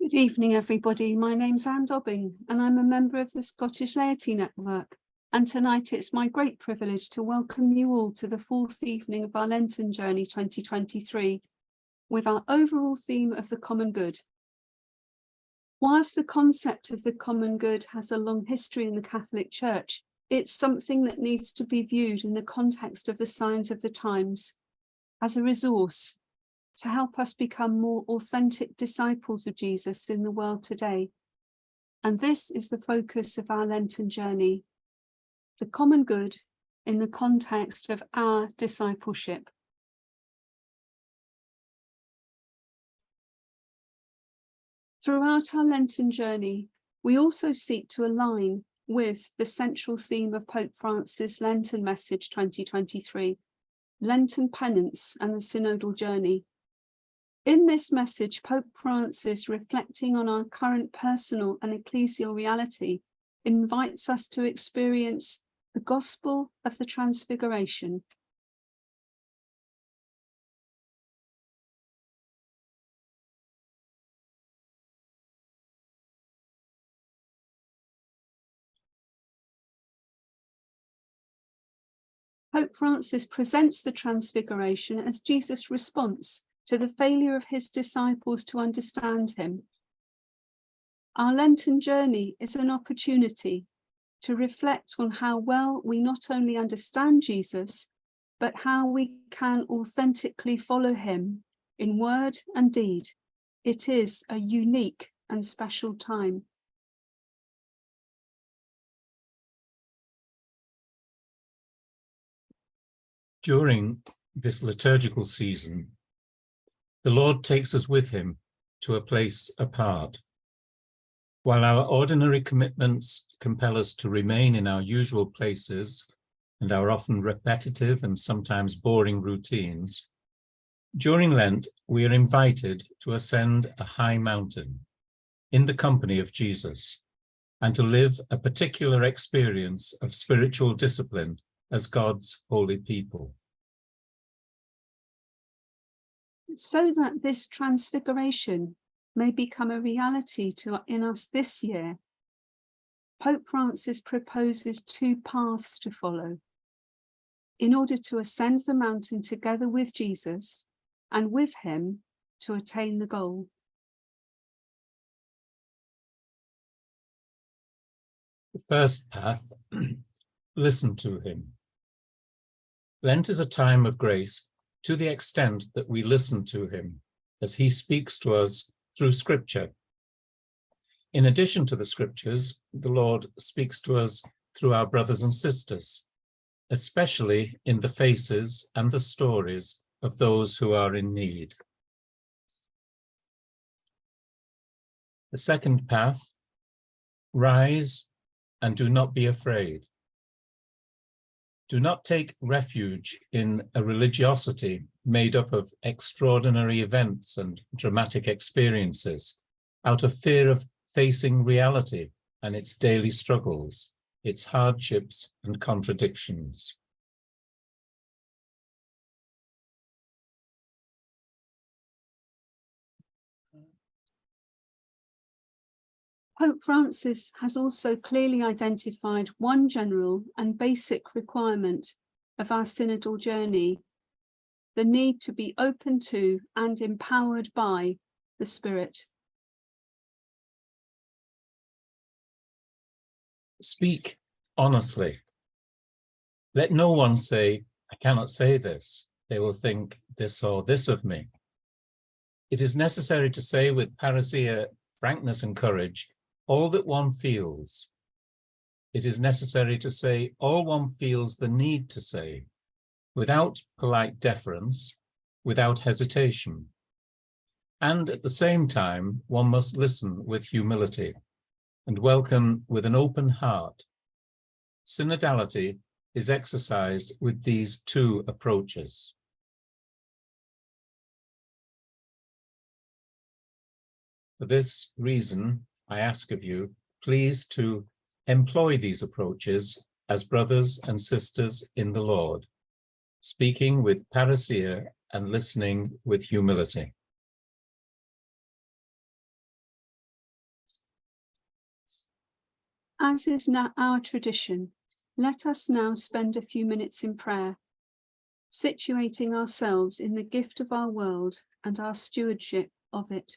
Good evening, everybody. My name's Anne Dobbing, and I'm a member of the Scottish Laity Network. And tonight it's my great privilege to welcome you all to the fourth evening of our Lenten Journey 2023, with our overall theme of the common good. Whilst the concept of the common good has a long history in the Catholic Church, it's something that needs to be viewed in the context of the signs of the times, as a resource to help us become more authentic disciples of Jesus in the world today. And this is the focus of our Lenten journey, the common good in the context of our discipleship. Throughout our Lenten journey, we also seek to align with the central theme of Pope Francis' Lenten Message 2023, Lenten Penance and the Synodal Journey. In this message, Pope Francis, reflecting on our current personal and ecclesial reality, invites us to experience the gospel of the Transfiguration. Pope Francis presents the Transfiguration as Jesus' response to the failure of his disciples to understand him. Our Lenten journey is an opportunity to reflect on how well we not only understand Jesus, but how we can authentically follow him in word and deed. It is a unique and special time. During this liturgical season, the Lord takes us with him to a place apart. While our ordinary commitments compel us to remain in our usual places and our often repetitive and sometimes boring routines, during Lent, we are invited to ascend a high mountain in the company of Jesus and to live a particular experience of spiritual discipline as God's holy people. So that this transfiguration may become a reality in us this year, Pope Francis proposes two paths to follow in order to ascend the mountain together with Jesus and with him to attain the goal. The first path, listen to him. Lent is a time of grace to the extent that we listen to him as he speaks to us through Scripture. In addition to the Scriptures, the Lord speaks to us through our brothers and sisters, especially in the faces and the stories of those who are in need. The second path, rise and do not be afraid. Do not take refuge in a religiosity made up of extraordinary events and dramatic experiences, out of fear of facing reality and its daily struggles, its hardships and contradictions. Pope Francis has also clearly identified one general and basic requirement of our synodal journey: the need to be open to and empowered by the Spirit. Speak honestly. Let no one say, I cannot say this. They will think this or this of me. It is necessary to say with parousia, frankness and courage, all that one feels. It is necessary to say all one feels the need to say, without polite deference, without hesitation. And at the same time, one must listen with humility and welcome with an open heart. Synodality is exercised with these two approaches. For this reason, I ask of you, please to employ these approaches as brothers and sisters in the Lord, speaking with parousia and listening with humility. As is now our tradition, let us now spend a few minutes in prayer, situating ourselves in the gift of our world and our stewardship of it.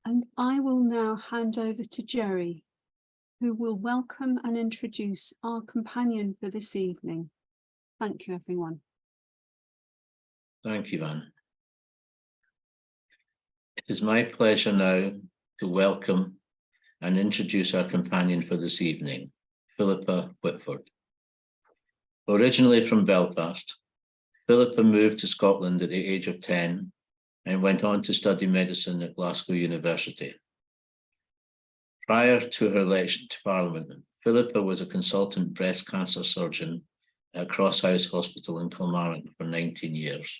And I will now hand over to Jerry, who will welcome and introduce our companion for this evening. Thank you, everyone. Thank you, Anne. It is my pleasure now to welcome and introduce our companion for this evening, Philippa Whitford. Originally from Belfast, Philippa moved to Scotland at the age of 10 and went on to study medicine at Glasgow University. Prior to her election to Parliament, Philippa was a consultant breast cancer surgeon at Cross House Hospital in Kilmarnock for 19 years.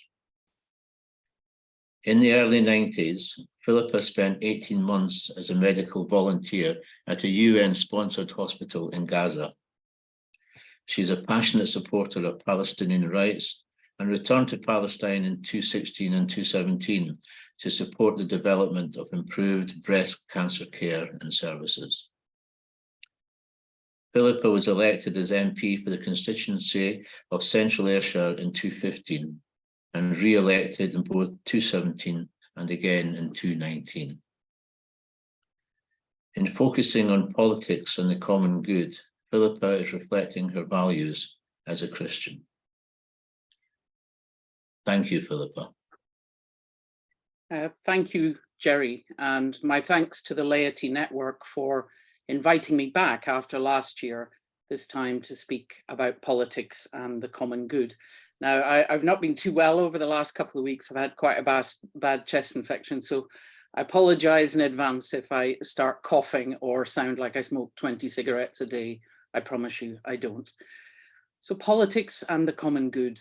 In the early 90s, Philippa spent 18 months as a medical volunteer at a UN-sponsored hospital in Gaza. She's a passionate supporter of Palestinian rights and returned to Palestine in 2016 and 2017 to support the development of improved breast cancer care and services. Philippa was elected as MP for the constituency of Central Ayrshire in 2015 and re-elected in both 2017 and again in 2019. In focusing on politics and the common good, Philippa is reflecting her values as a Christian. Thank you, Philippa. Thank you, Jerry, and my thanks to the Laity Network for inviting me back after last year, this time to speak about politics and the common good. Now, I've not been too well over the last couple of weeks. I've had quite a bad chest infection, so I apologize in advance if I start coughing or sound like I smoke 20 cigarettes a day. I promise you I don't. So politics and the common good.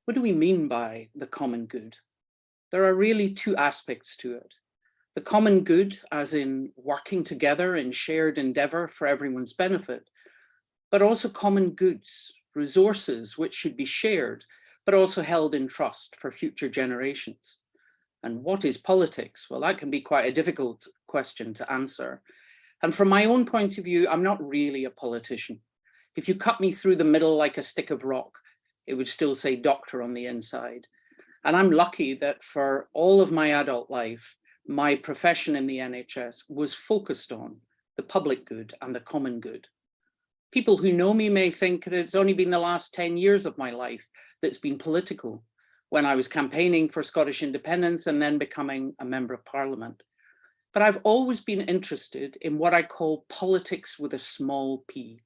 What do we mean by the common good? There are really two aspects to it. The common good, as in working together in shared endeavor for everyone's benefit, but also common goods, resources which should be shared, but also held in trust for future generations. And what is politics? Well, that can be quite a difficult question to answer. And from my own point of view, I'm not really a politician. If you cut me through the middle like a stick of rock, it would still say doctor on the inside. And I'm lucky that for all of my adult life, my profession in the NHS was focused on the public good and the common good. People who know me may think that it's only been the last 10 years of my life that's been political, when I was campaigning for Scottish independence and then becoming a member of Parliament. But I've always been interested in what I call politics with a small p.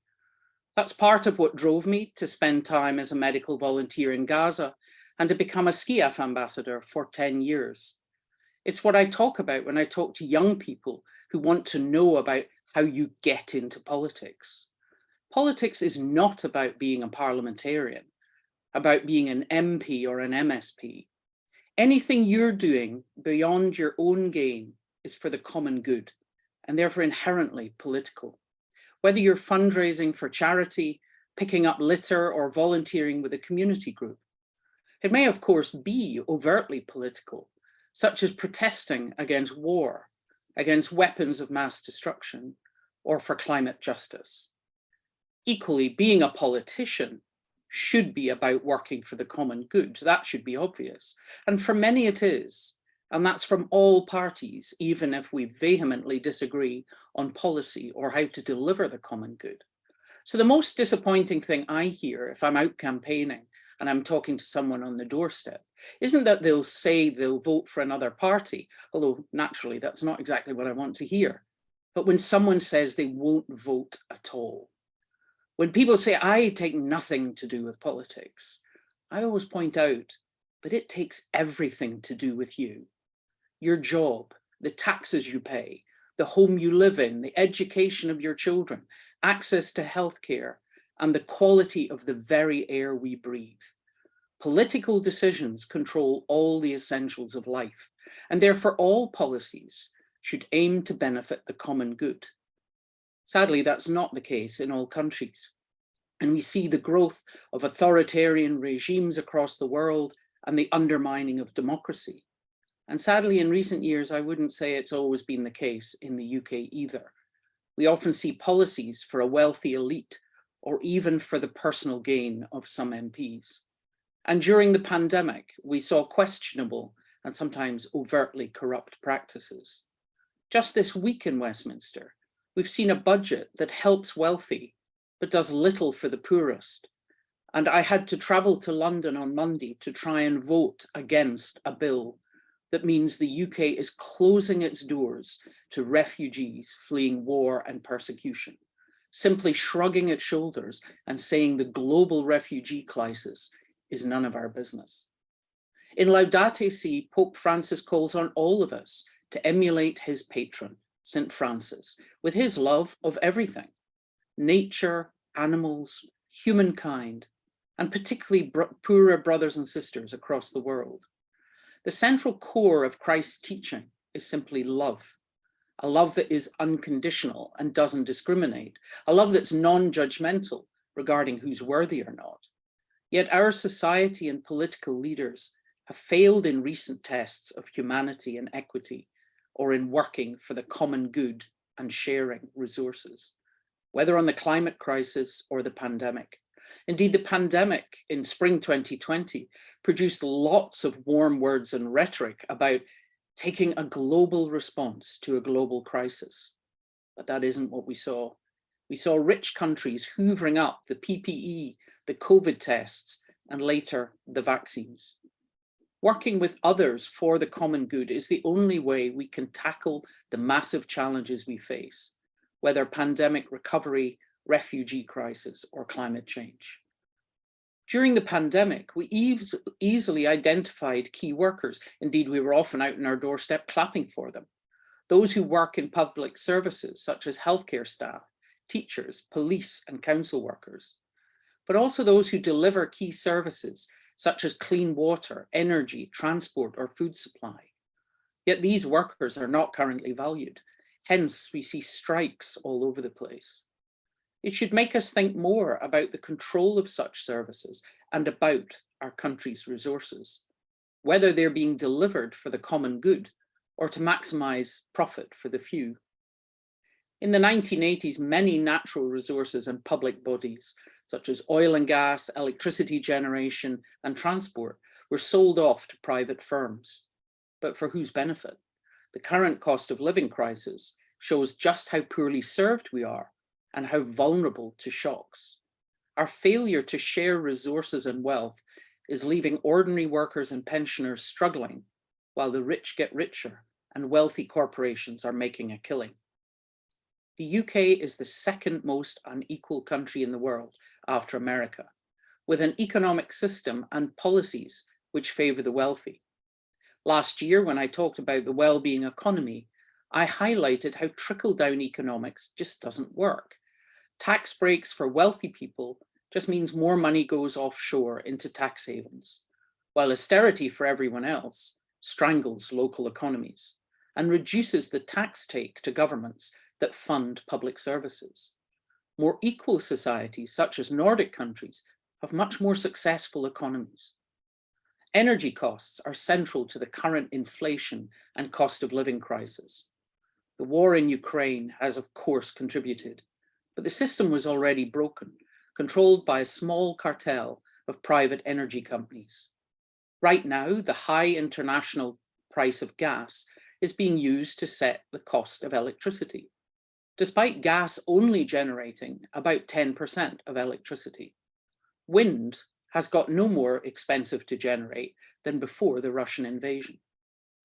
That's part of what drove me to spend time as a medical volunteer in Gaza and to become a SCIAF ambassador for 10 years. It's what I talk about when I talk to young people who want to know about how you get into politics. Politics is not about being a parliamentarian, about being an MP or an MSP. Anything you're doing beyond your own gain is for the common good and therefore inherently political. Whether you're fundraising for charity, picking up litter, or volunteering with a community group. It may, of course, be overtly political, such as protesting against war, against weapons of mass destruction, or for climate justice. Equally, being a politician should be about working for the common good. That should be obvious. And for many it is. And that's from all parties, even if we vehemently disagree on policy or how to deliver the common good. So the most disappointing thing I hear if I'm out campaigning and I'm talking to someone on the doorstep isn't that they'll say they'll vote for another party, although naturally that's not exactly what I want to hear. But when someone says they won't vote at all, when people say, I take nothing to do with politics, I always point out, but it takes everything to do with you. Your job, the taxes you pay, the home you live in, the education of your children, access to healthcare, and the quality of the very air we breathe. Political decisions control all the essentials of life, and therefore all policies should aim to benefit the common good. Sadly, that's not the case in all countries. And we see the growth of authoritarian regimes across the world and the undermining of democracy. And sadly, in recent years, I wouldn't say it's always been the case in the UK either. We often see policies for a wealthy elite or even for the personal gain of some MPs. And during the pandemic, we saw questionable and sometimes overtly corrupt practices. Just this week in Westminster, we've seen a budget that helps wealthy, but does little for the poorest. And I had to travel to London on Monday to try and vote against a bill that means the UK is closing its doors to refugees fleeing war and persecution, simply shrugging its shoulders and saying the global refugee crisis is none of our business. In Laudate Si, Pope Francis calls on all of us to emulate his patron, St. Francis, with his love of everything, nature, animals, humankind, and particularly poorer brothers and sisters across the world. The central core of Christ's teaching is simply love, a love that is unconditional and doesn't discriminate, a love that's non-judgmental regarding who's worthy or not. Yet our society and political leaders have failed in recent tests of humanity and equity, or in working for the common good and sharing resources, whether on the climate crisis or the pandemic. Indeed, the pandemic in spring 2020 produced lots of warm words and rhetoric about taking a global response to a global crisis. But that isn't what we saw. We saw rich countries hoovering up the PPE, the COVID tests, and later the vaccines. Working with others for the common good is the only way we can tackle the massive challenges we face, whether pandemic recovery, refugee crisis, or climate change. During the pandemic, we easily identified key workers. Indeed, we were often out on our doorstep clapping for them. Those who work in public services, such as healthcare staff, teachers, police, and council workers, but also those who deliver key services, such as clean water, energy, transport, or food supply. Yet these workers are not currently valued. Hence, we see strikes all over the place. It should make us think more about the control of such services and about our country's resources, whether they're being delivered for the common good or to maximize profit for the few. In the 1980s, many natural resources and public bodies, such as oil and gas, electricity generation, and transport, were sold off to private firms. But for whose benefit? The current cost of living crisis shows just how poorly served we are and how vulnerable to shocks. Our failure to share resources and wealth is leaving ordinary workers and pensioners struggling, while the rich get richer and wealthy corporations are making a killing. The UK is the second most unequal country in the world after America, with an economic system and policies which favour the wealthy. Last year, when I talked about the well-being economy, I highlighted how trickle-down economics just doesn't work. Tax breaks for wealthy people just means more money goes offshore into tax havens, while austerity for everyone else strangles local economies and reduces the tax take to governments that fund public services. More equal societies, such as Nordic countries, have much more successful economies. Energy costs are central to the current inflation and cost of living crisis. The war in Ukraine has, of course, contributed, but the system was already broken, controlled by a small cartel of private energy companies. Right now, the high international price of gas is being used to set the cost of electricity, despite gas only generating about 10% of electricity. Wind has got no more expensive to generate than before the Russian invasion.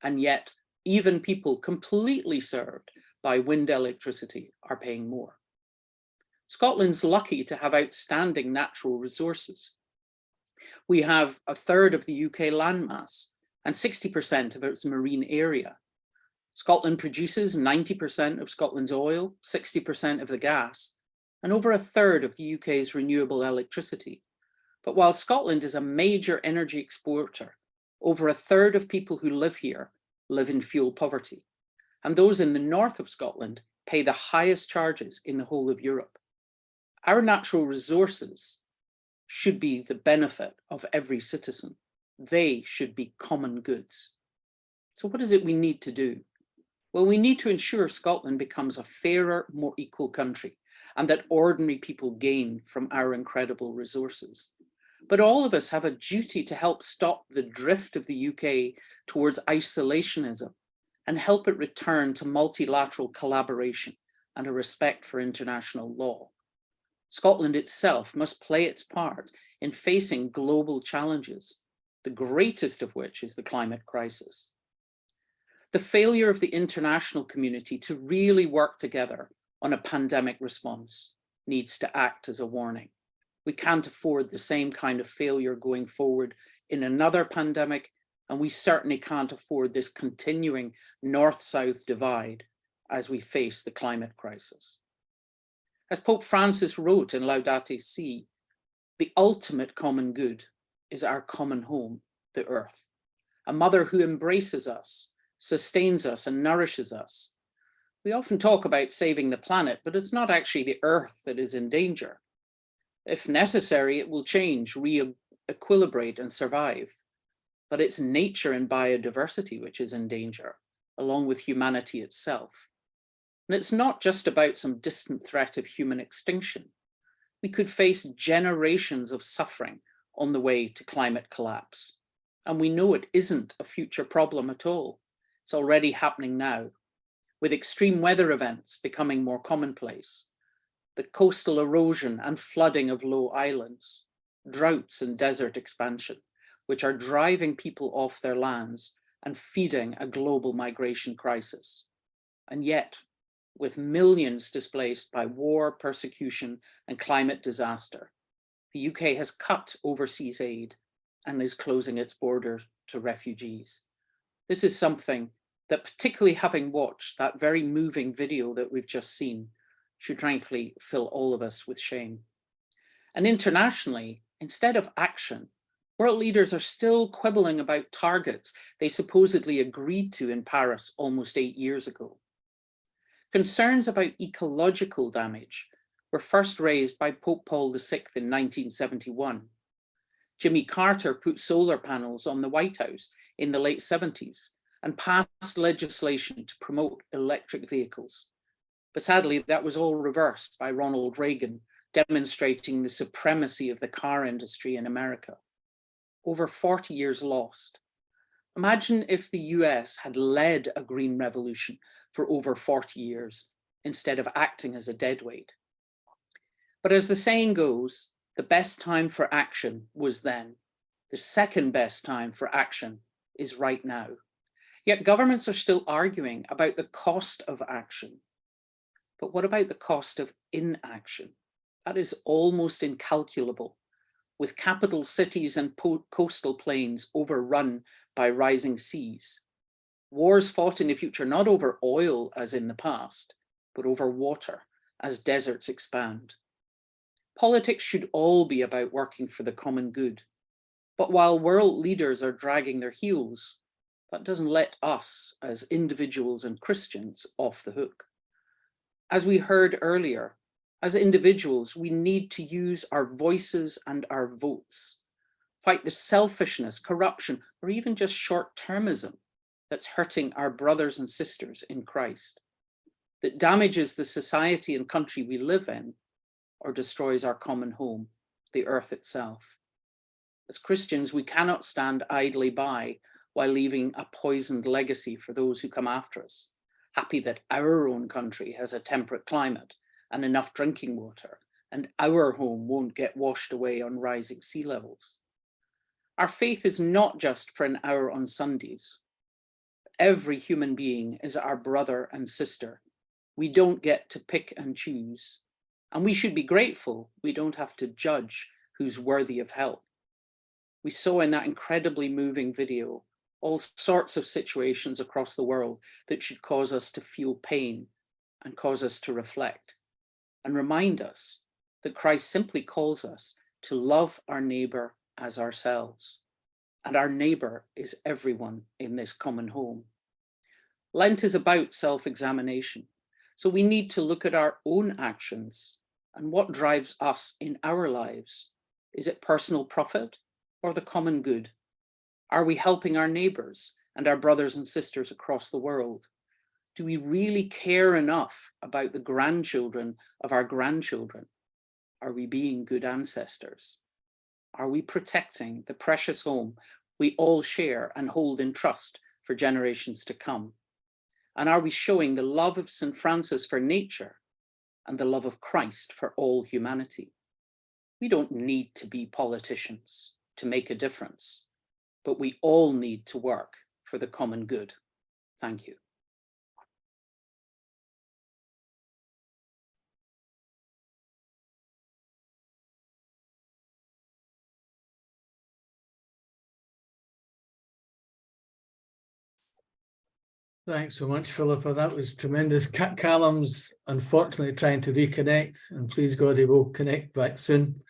And yet, even people completely served by wind electricity are paying more. Scotland's lucky to have outstanding natural resources. We have a third of the UK landmass and 60% of its marine area. Scotland produces 90% of Scotland's oil, 60% of the gas, and over a third of the UK's renewable electricity. But while Scotland is a major energy exporter, over a third of people who live here live in fuel poverty, and those in the north of Scotland pay the highest charges in the whole of Europe. Our natural resources should be the benefit of every citizen. They should be common goods. So what is it we need to do? Well, we need to ensure Scotland becomes a fairer, more equal country, and that ordinary people gain from our incredible resources. But all of us have a duty to help stop the drift of the UK towards isolationism and help it return to multilateral collaboration and a respect for international law. Scotland itself must play its part in facing global challenges, the greatest of which is the climate crisis. The failure of the international community to really work together on a pandemic response needs to act as a warning. We can't afford the same kind of failure going forward in another pandemic, and we certainly can't afford this continuing north-south divide as we face the climate crisis. As Pope Francis wrote in Laudate Si, the ultimate common good is our common home, the earth, a mother who embraces us, sustains us, and nourishes us. We often talk about saving the planet, but it's not actually the earth that is in danger. If necessary, it will change, re-equilibrate, and survive. But it's nature and biodiversity which is in danger, along with humanity itself. And it's not just about some distant threat of human extinction. We could face generations of suffering on the way to climate collapse. And we know it isn't a future problem at all. It's already happening now. with extreme weather events becoming more commonplace, the coastal erosion and flooding of low islands, droughts and desert expansion, which are driving people off their lands and feeding a global migration crisis. And yet, with millions displaced by war, persecution, and climate disaster, the UK has cut overseas aid and is closing its borders to refugees. This is something that, particularly having watched that very moving video that we've just seen, should frankly fill all of us with shame. And internationally, instead of action, world leaders are still quibbling about targets they supposedly agreed to in Paris almost 8 years ago. Concerns about ecological damage were first raised by Pope Paul VI in 1971. Jimmy Carter put solar panels on the White House in the late 70s and passed legislation to promote electric vehicles. But sadly, that was all reversed by Ronald Reagan, demonstrating the supremacy of the car industry in America. Over 40 years lost. Imagine if the US had led a green revolution for over 40 years instead of acting as a deadweight. But as the saying goes, the best time for action was then. The second best time for action is right now. Yet governments are still arguing about the cost of action. But what about the cost of inaction? That is almost incalculable, with capital cities and coastal plains overrun by rising seas. Wars fought in the future not over oil as in the past, but over water as deserts expand. Politics should all be about working for the common good. But while world leaders are dragging their heels, that doesn't let us as individuals and Christians off the hook. As we heard earlier, as individuals, we need to use our voices and our votes, fight the selfishness, corruption, or even just short-termism that's hurting our brothers and sisters in Christ, that damages the society and country we live in, or destroys our common home, the earth itself. As Christians, we cannot stand idly by while leaving a poisoned legacy for those who come after us, happy that our own country has a temperate climate and enough drinking water, and our home won't get washed away on rising sea levels. Our faith is not just for an hour on Sundays. Every human being is our brother and sister. We don't get to pick and choose, and we should be grateful we don't have to judge who's worthy of help. We saw in that incredibly moving video all sorts of situations across the world that should cause us to feel pain and cause us to reflect and remind us that Christ simply calls us to love our neighbor as ourselves. And our neighbor is everyone in this common home. Lent is about self-examination. So we need to look at our own actions and what drives us in our lives. Is it personal profit or the common good? Are we helping our neighbors and our brothers and sisters across the world? Do we really care enough about the grandchildren of our grandchildren? Are we being good ancestors? Are we protecting the precious home we all share and hold in trust for generations to come? And are we showing the love of St. Francis for nature and the love of Christ for all humanity? We don't need to be politicians to make a difference, but we all need to work for the common good. Thank you. Thanks so much, Philippa. That was tremendous. Callum's unfortunately trying to reconnect, and please God he will connect back soon.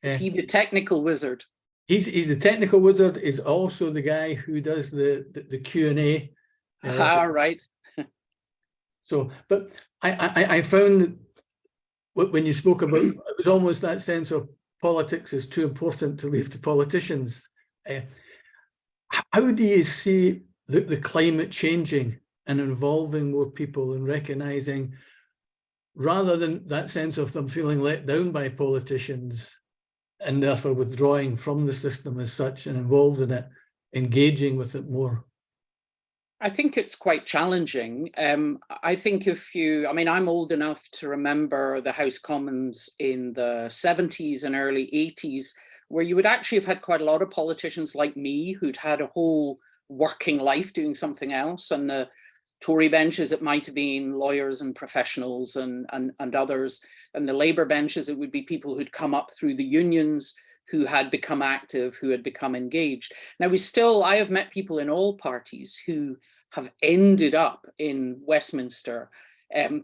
Is he the technical wizard? He's the technical wizard. Is also the guy who does the Q&A. Right. So, but I found that when you spoke about, it was almost that sense of politics is too important to leave to politicians. How do you see the climate changing and involving more people and recognizing, rather than that sense of them feeling let down by politicians and therefore withdrawing from the system as such and involved in it, engaging with it more? I think it's quite challenging. I think I'm old enough to remember the House Commons in the 70s and early 80s, where you would actually have had quite a lot of politicians like me who'd had a whole working life doing something else. And the Tory benches, it might have been lawyers and professionals and others. And the Labour benches, it would be people who'd come up through the unions, who had become active, who had become engaged. Now, I have met people in all parties who have ended up in Westminster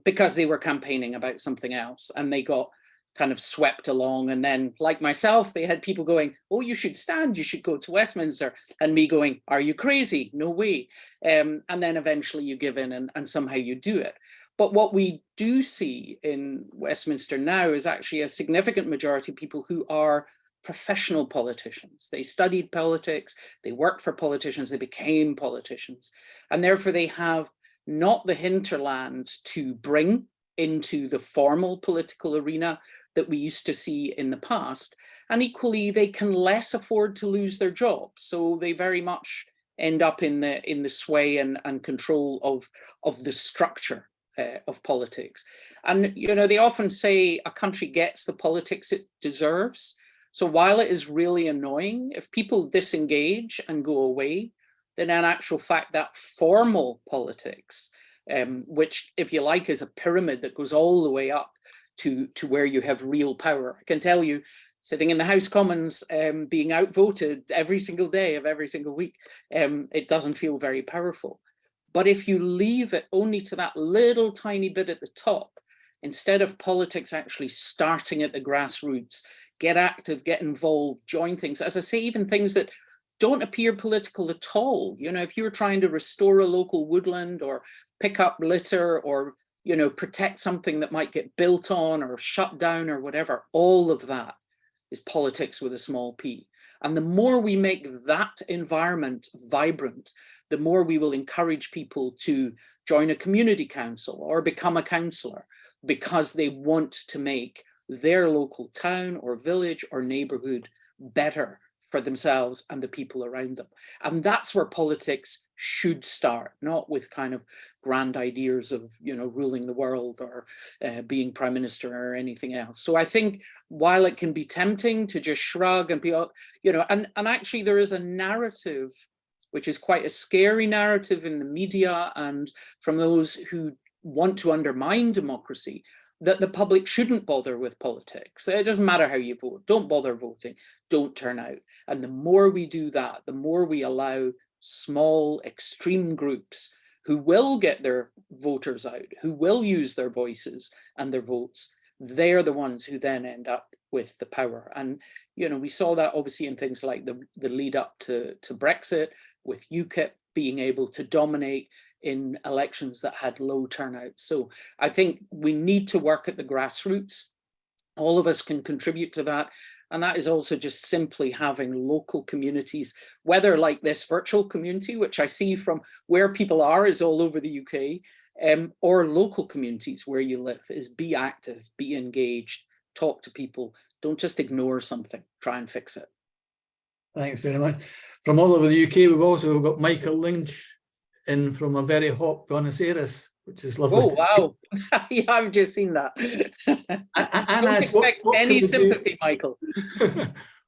because they were campaigning about something else and they got kind of swept along. And then, like myself, they had people going, oh, you should stand, you should go to Westminster. And me going, are you crazy? No way. And then eventually you give in and somehow you do it. But what we do see in Westminster now is actually a significant majority of people who are professional politicians. They studied politics, they worked for politicians, they became politicians. And therefore they have not the hinterland to bring into the formal political arena that we used to see in the past. And equally, they can less afford to lose their jobs. So they very much end up in the sway and control of the structure of politics. And, they often say a country gets the politics it deserves. So while it is really annoying, if people disengage and go away, then in actual fact, that formal politics, which, if you like, is a pyramid that goes all the way up to where you have real power. I can tell you, sitting in the House Commons, being outvoted every single day of every single week, it doesn't feel very powerful. But if you leave it only to that little tiny bit at the top, instead of politics actually starting at the grassroots, get active, get involved, join things. As I say, even things that don't appear political at all. If you're trying to restore a local woodland or pick up litter or, protect something that might get built on or shut down or whatever, all of that is politics with a small p. And the more we make that environment vibrant, the more we will encourage people to join a community council or become a councillor because they want to make their local town or village or neighborhood better for themselves and the people around them. And that's where politics should start, not with kind of grand ideas of, ruling the world or being prime minister or anything else. So I think while it can be tempting to just shrug and be, and actually there is a narrative, which is quite a scary narrative in the media and from those who want to undermine democracy, that the public shouldn't bother with politics. It doesn't matter how you vote. Don't bother voting. Don't turn out. And the more we do that, the more we allow small, extreme groups who will get their voters out, who will use their voices and their votes, they're the ones who then end up with the power. And, we saw that obviously in things like the lead up to Brexit, with UKIP being able to dominate in elections that had low turnout. So I think we need to work at the grassroots. All of us can contribute to that. And that is also just simply having local communities, whether like this virtual community, which I see from where people are is all over the UK, or local communities where you live, is be active, be engaged, talk to people. Don't just ignore something, try and fix it. Thanks very much. From all over the UK, we've also got Michael Lynch in from a very hot Buenos Aires, which is lovely. Oh, wow. Yeah, I've just seen that. I don't expect any sympathy, Michael.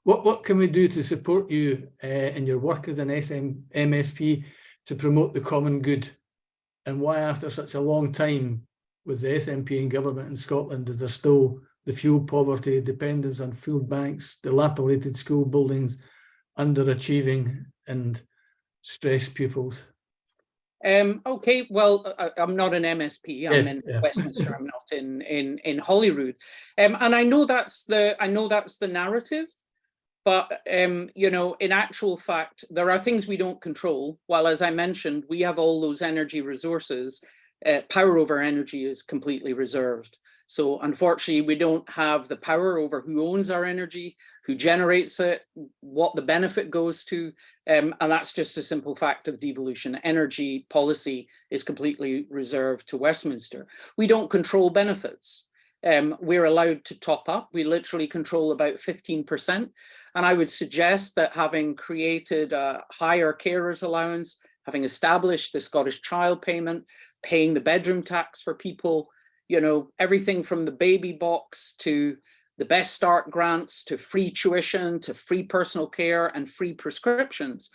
What can we do to support you in your work as an MSP to promote the common good? And why, after such a long time with the SNP in government in Scotland, is there still the fuel poverty, dependence on food banks, dilapidated school buildings, underachieving and stressed pupils? Okay, well, I'm not an MSP. I'm in Westminster. I'm not in Holyrood, and I know that's the narrative. But in actual fact, there are things we don't control. While, as I mentioned, we have all those energy resources, power over energy is completely reserved. So unfortunately, we don't have the power over who owns our energy, who generates it, what the benefit goes to. And that's just a simple fact of devolution. Energy policy is completely reserved to Westminster. We don't control benefits. We're allowed to top up. We literally control about 15%. And I would suggest that having created a higher carers allowance, having established the Scottish child payment, paying the bedroom tax for people, you know, everything from the baby box to the Best Start grants to free tuition to free personal care and free prescriptions.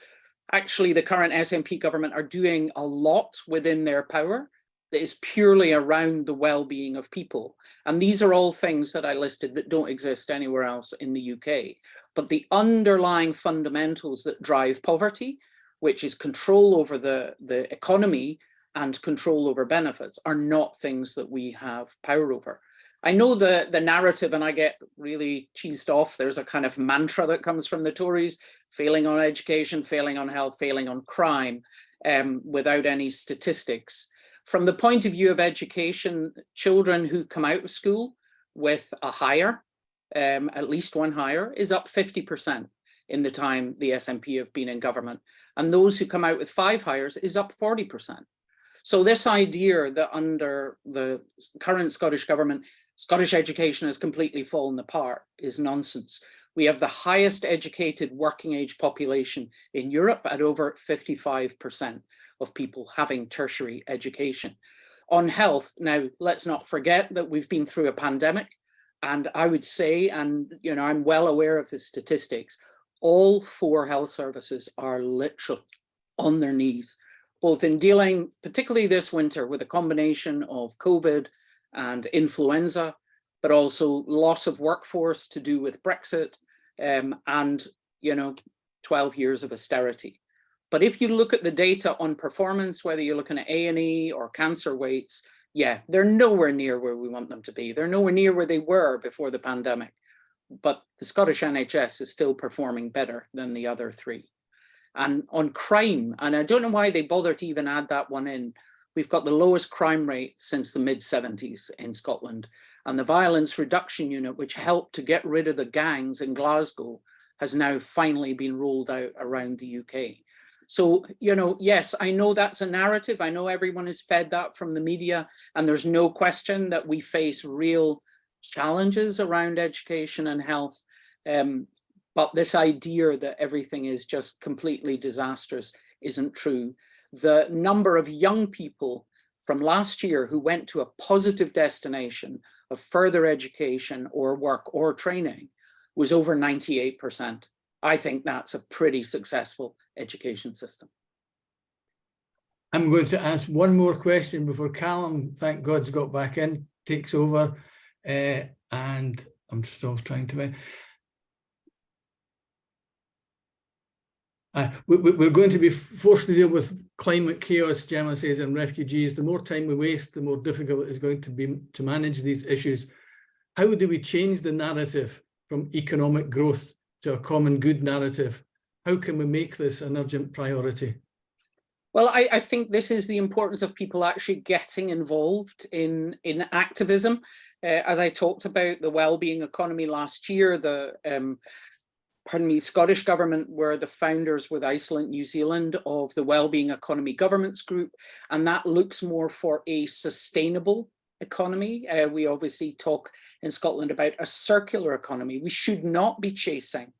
Actually, the current SNP government are doing a lot within their power that is purely around the well-being of people. And these are all things that I listed that don't exist anywhere else in the UK. But the underlying fundamentals that drive poverty, which is control over the economy and control over benefits, are not things that we have power over. I know the narrative, and I get really cheesed off. There's a kind of mantra that comes from the Tories: failing on education, failing on health, failing on crime, without any statistics. From the point of view of education, children who come out of school with a higher, at least one higher, is up 50% in the time the SNP have been in government. And those who come out with 5 hires is up 40%. So this idea that under the current Scottish government, Scottish education has completely fallen apart is nonsense. We have the highest educated working age population in Europe at over 55% of people having tertiary education. On health, now let's not forget that we've been through a pandemic, and I would say, and you know, I'm well aware of the statistics, all 4 health services are literally on their knees, both in dealing, particularly this winter, with a combination of COVID and influenza, but also loss of workforce to do with Brexit, and, you know, 12 years of austerity. But if you look at the data on performance, whether you're looking at A&E or cancer rates, yeah, they're nowhere near where we want them to be. They're nowhere near where they were before the pandemic. But the Scottish NHS is still performing better than the other 3. And on crime, and I don't know why they bother to even add that one in, we've got the lowest crime rate since the mid-70s in Scotland. And the Violence Reduction Unit, which helped to get rid of the gangs in Glasgow, has now finally been rolled out around the UK. So, you know, yes, I know that's a narrative. I know everyone is fed that from the media, and there's no question that we face real challenges around education and health. But this idea that everything is just completely disastrous isn't true. The number of young people from last year who went to a positive destination of further education or work or training was over 98%. I think that's a pretty successful education system. I'm going to ask one more question before Callum, thank God's got back in, takes over. And I'm still trying to... we're going to be forced to deal with climate chaos, Gemma says, and refugees. The more time we waste, the more difficult it is going to be to manage these issues. How do we change the narrative from economic growth to a common good narrative? How can we make this an urgent priority? Well, I think this is the importance of people actually getting involved in activism. As I talked about the well-being economy last year, the Scottish government were the founders with Iceland, New Zealand of the Wellbeing Economy Governments Group, and that looks more for a sustainable economy. We obviously talk in Scotland about a circular economy. We should not be chasing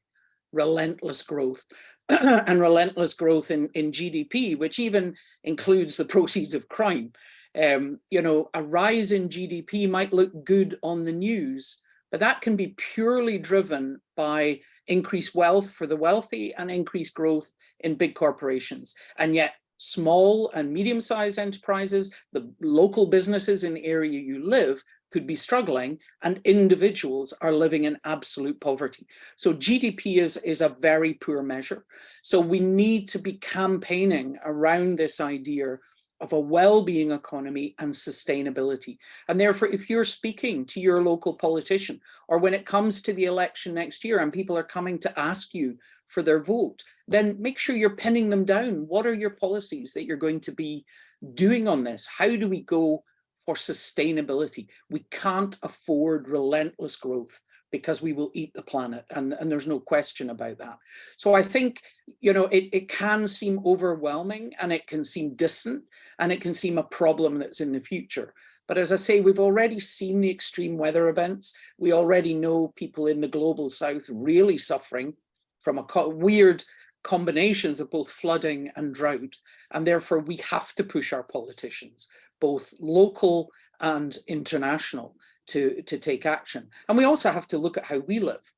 relentless growth and relentless growth in GDP, which even includes the proceeds of crime. You know, a rise in GDP might look good on the news, but that can be purely driven by increased wealth for the wealthy and increased growth in big corporations. And yet small and medium-sized enterprises, the local businesses in the area you live could be struggling, and individuals are living in absolute poverty. So GDP is a very poor measure. So we need to be campaigning around this idea of a well-being economy and sustainability. And therefore, if you're speaking to your local politician, or when it comes to the election next year and people are coming to ask you for their vote, then make sure you're pinning them down. What are your policies that you're going to be doing on this? How do we go for sustainability? We can't afford relentless growth because we will eat the planet, and there's no question about that. So I think, you know, it can seem overwhelming, and it can seem distant, and it can seem a problem that's in the future. But as I say, we've already seen the extreme weather events. We already know people in the global south really suffering from a weird combinations of both flooding and drought, and therefore we have to push our politicians, both local and international, to take action. And we also have to look at how we live.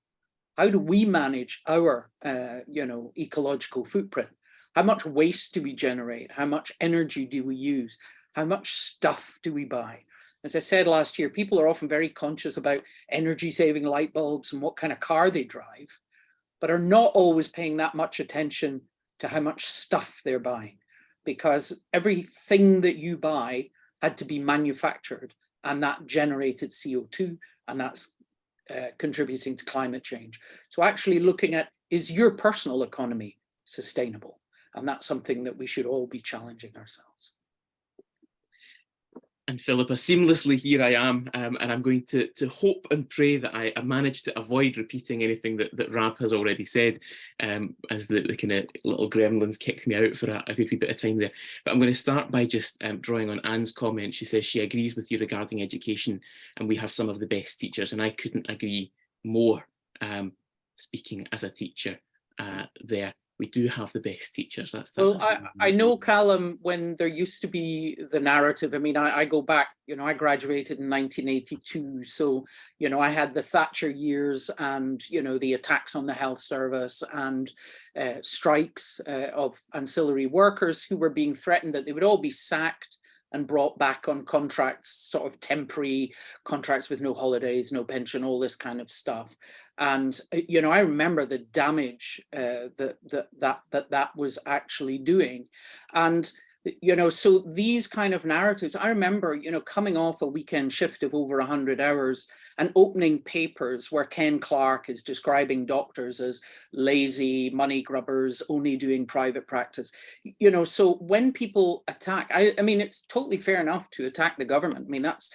How do we manage our ecological footprint? How much waste do we generate? How much energy do we use? How much stuff do we buy? As I said last year, people are often very conscious about energy saving light bulbs and what kind of car they drive, but are not always paying that much attention to how much stuff they're buying, because everything that you buy had to be manufactured, and that generated CO2, and that's contributing to climate change. So actually looking at, is your personal economy sustainable? And that's something that we should all be challenging ourselves. And Philippa, seamlessly here I am, and I'm going to hope and pray that I manage to avoid repeating anything that Rab has already said, as the kind of little gremlins kicked me out for a good wee bit of time there. But I'm going to start by just drawing on Anne's comment. She says she agrees with you regarding education, and we have some of the best teachers, and I couldn't agree more, speaking as a teacher there. We do have the best teachers. That's well, I know, Callum, when there used to be the narrative, I mean, I go back, I graduated in 1982. So, I had the Thatcher years and, the attacks on the health service and strikes of ancillary workers who were being threatened that they would all be sacked and brought back on contracts, sort of temporary contracts with no holidays, no pension, all this kind of stuff. And, I remember the damage that was actually doing. And, so these kind of narratives, I remember, coming off a weekend shift of over 100 hours and opening papers where Ken Clarke is describing doctors as lazy, money grubbers, only doing private practice. So when people attack, I mean, it's totally fair enough to attack the government. I mean, that's,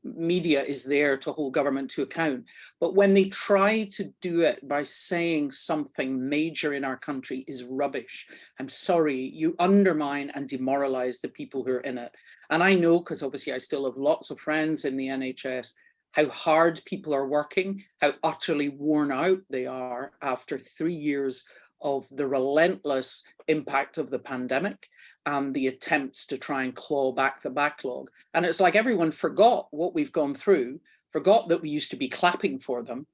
media is there to hold government to account. But when they try to do it by saying something major in our country is rubbish, I'm sorry, you undermine and demoralize the people who are in it. And I know, because obviously I still have lots of friends in the NHS, how hard people are working, how utterly worn out they are after 3 years of the relentless impact of the pandemic and the attempts to try and claw back the backlog. And it's like everyone forgot what we've gone through, forgot that we used to be clapping for them,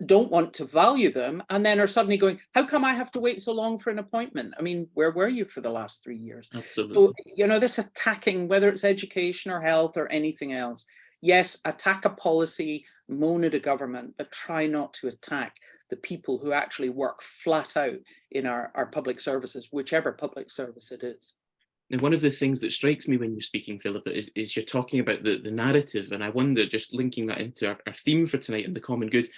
don't want to value them, and then are suddenly going, how come I have to wait so long for an appointment? I mean, where were you for the last 3 years? Absolutely. So, this attacking, whether it's education or health or anything else, yes, attack a policy, moan at a government, but try not to attack the people who actually work flat out in our public services, whichever public service it is. And one of the things that strikes me when you're speaking, Philippa, is you're talking about the narrative. And I wonder, just linking that into our theme for tonight and the common good,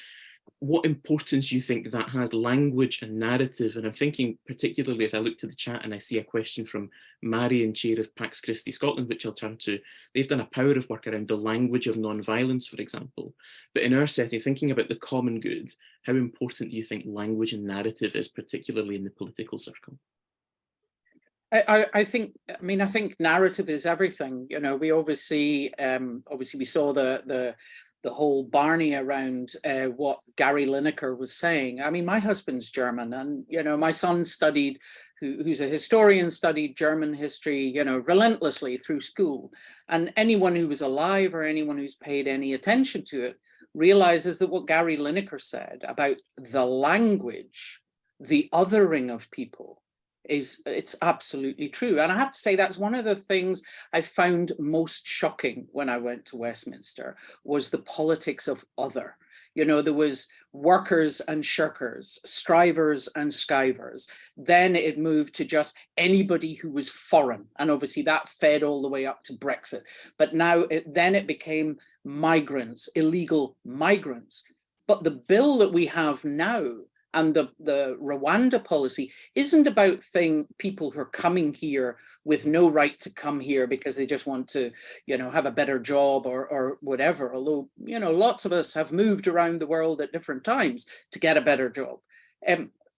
what importance you think that has, language and narrative. And I'm thinking particularly as I look to the chat and I see a question from Marion, chair of Pax Christi Scotland, which I'll turn to. They've done a power of work around the language of non-violence, for example. But in our setting, thinking about the common good, how important do you think language and narrative is, particularly in the political circle? I think narrative is everything. We obviously we saw the whole Barney around what Gary Lineker was saying. I mean, my husband's German, and my son studied, who's a historian, studied German history, relentlessly through school. And anyone who was alive or anyone who's paid any attention to it realizes that what Gary Lineker said about the language, the othering of people, it's absolutely true. And I have to say, that's one of the things I found most shocking when I went to Westminster, was the politics of other. There was workers and shirkers, strivers and skivers. Then it moved to just anybody who was foreign. And obviously that fed all the way up to Brexit. But now it became migrants, illegal migrants. But the bill that we have now, and the Rwanda policy, isn't about people who are coming here with no right to come here because they just want to, have a better job or whatever. Although, lots of us have moved around the world at different times to get a better job.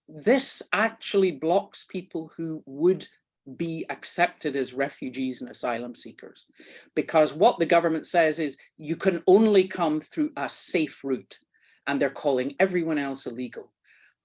This actually blocks people who would be accepted as refugees and asylum seekers, because what the government says is you can only come through a safe route, and they're calling everyone else illegal.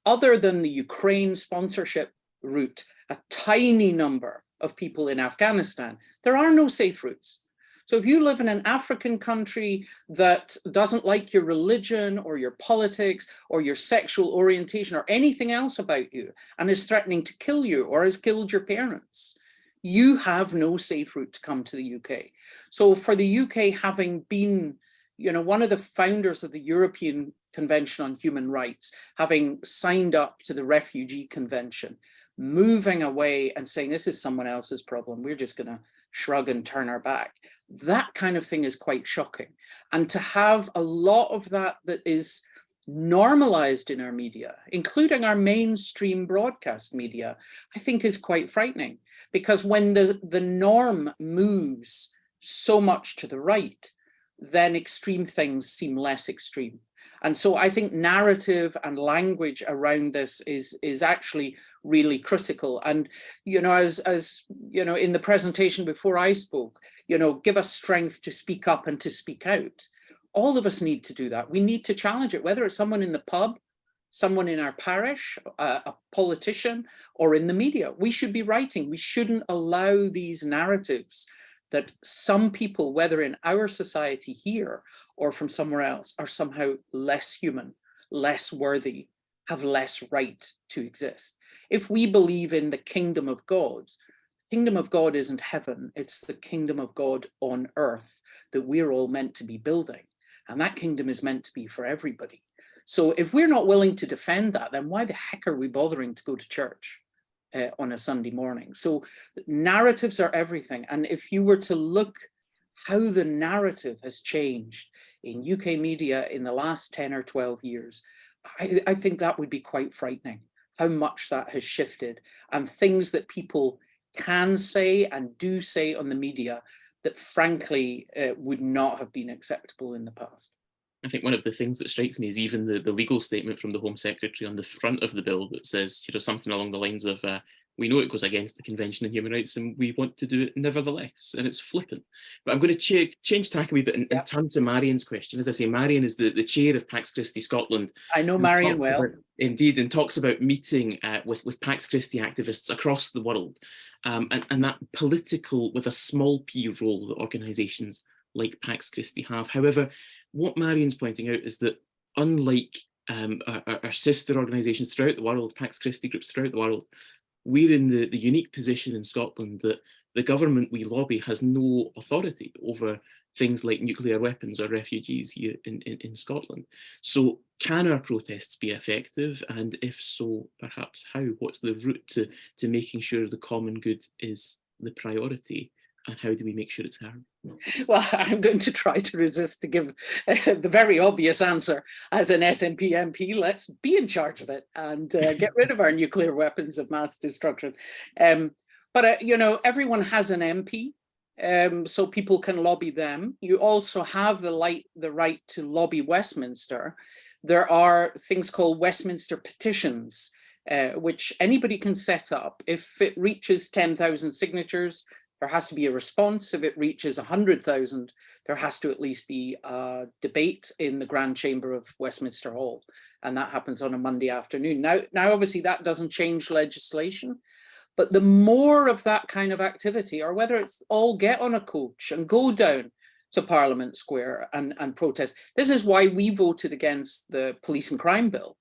other than the Ukraine sponsorship route, a tiny number of people in Afghanistan, there are no safe routes. So if you live in an African country that doesn't like your religion or your politics or your sexual orientation or anything else about you and is threatening to kill you or has killed your parents, you have no safe route to come to the UK. So for the UK having been, you know, one of the founders of the European Convention on Human Rights, having signed up to the Refugee Convention, moving away and saying this is someone else's problem, we're just going to shrug and turn our back, that kind of thing is quite shocking. And to have a lot of that is normalized in our media, including our mainstream broadcast media, I think is quite frightening, because when the norm moves so much to the right, then extreme things seem less extreme. And so I think narrative and language around this is actually really critical. And, you know, as you know, in the presentation before I spoke, you know, give us strength to speak up and to speak out. All of us need to do that. We need to challenge it, whether it's someone in the pub, someone in our parish, a politician, or in the media. We should be writing. We shouldn't allow these narratives that some people, whether in our society here or from somewhere else, are somehow less human, less worthy, have less right to exist. If we believe in the kingdom of God isn't heaven, it's the kingdom of God on earth that we're all meant to be building. And that kingdom is meant to be for everybody. So if we're not willing to defend that, then why the heck are we bothering to go to church on a Sunday morning? So narratives are everything. And if you were to look how the narrative has changed in UK media in the last 10 or 12 years, I think that would be quite frightening, how much that has shifted, and things that people can say and do say on the media that frankly would not have been acceptable in the past. I think one of the things that strikes me is even the legal statement from the Home Secretary on the front of the bill that says, you know, something along the lines of, we know it goes against the Convention on Human Rights and we want to do it nevertheless, and it's flippant. But I'm going to change tack a wee bit and turn to Marion's question. As I say, Marion is the chair of Pax Christi Scotland. I know Marion well. Indeed, and talks about meeting with Pax Christi activists across the world, and that political, with a small p role that organisations like Pax Christi have. However, what Marion's pointing out is that unlike our sister organisations throughout the world, Pax Christi groups throughout the world, we're in the unique position in Scotland that the government we lobby has no authority over things like nuclear weapons or refugees here in Scotland. So can our protests be effective? And if so, perhaps how? What's the route to making sure the common good is the priority? And how do we make sure it's heard? Well, I'm going to try to resist to give the very obvious answer. As an SNP MP, let's be in charge of it and get rid of our nuclear weapons of mass destruction. But you know, everyone has an MP, so people can lobby them. You also have the right to lobby Westminster. There are things called Westminster petitions, which anybody can set up. If it reaches 10,000 signatures, there has to be a response. If it reaches 100,000, there has to at least be a debate in the Grand Chamber of Westminster Hall. And that happens on a Monday afternoon. Now, obviously, that doesn't change legislation. But the more of that kind of activity, or whether it's all get on a coach and go down to Parliament Square and protest. This is why we voted against the police and crime bill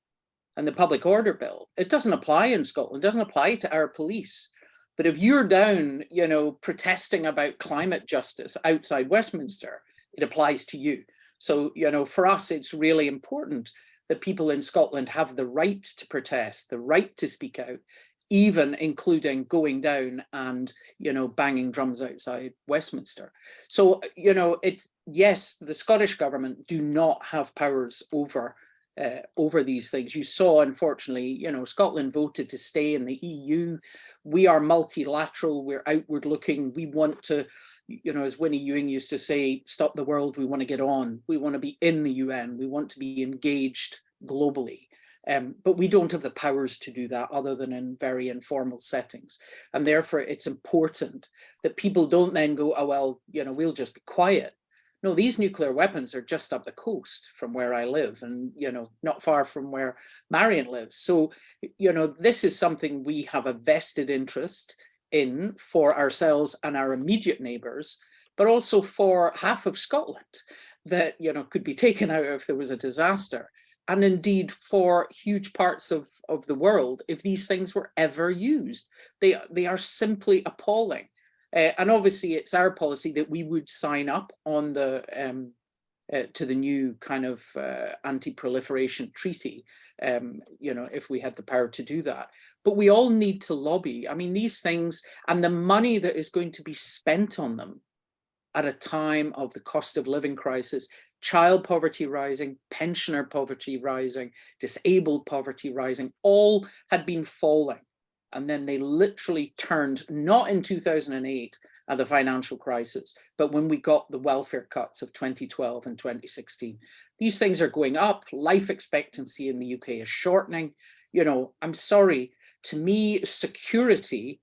and the public order bill. It doesn't apply in Scotland, it doesn't apply to our police. But if you're down, you know, protesting about climate justice outside Westminster, it applies to you. So, you know, for us, it's really important that people in Scotland have the right to protest, the right to speak out, even including going down and, you know, banging drums outside Westminster. So, you know, yes, the Scottish government do not have powers over these things. You saw, unfortunately, you know, Scotland voted to stay in the EU. We are multilateral, we're outward looking. We want to, you know, as Winnie Ewing used to say, stop the world, we want to get on. We want to be in the UN, we want to be engaged globally. But we don't have the powers to do that other than in very informal settings. And therefore, it's important that people don't then go, oh, well, you know, we'll just be quiet. No, these nuclear weapons are just up the coast from where I live, and, you know, not far from where Marion lives. So, you know, this is something we have a vested interest in for ourselves and our immediate neighbours, but also for half of Scotland that, you know, could be taken out if there was a disaster. And indeed for huge parts of the world, if these things were ever used. They are simply appalling. And obviously it's our policy that we would sign up on the to the new kind of anti-proliferation treaty, you know, if we had the power to do that. But we all need to lobby. I mean, these things and the money that is going to be spent on them at a time of the cost of living crisis, child poverty rising, pensioner poverty rising, disabled poverty rising, all had been falling. And then they literally turned, not in 2008 at the financial crisis, but when we got the welfare cuts of 2012 and 2016. These things are going up. Life expectancy in the UK is shortening. You know, I'm sorry, to me, security,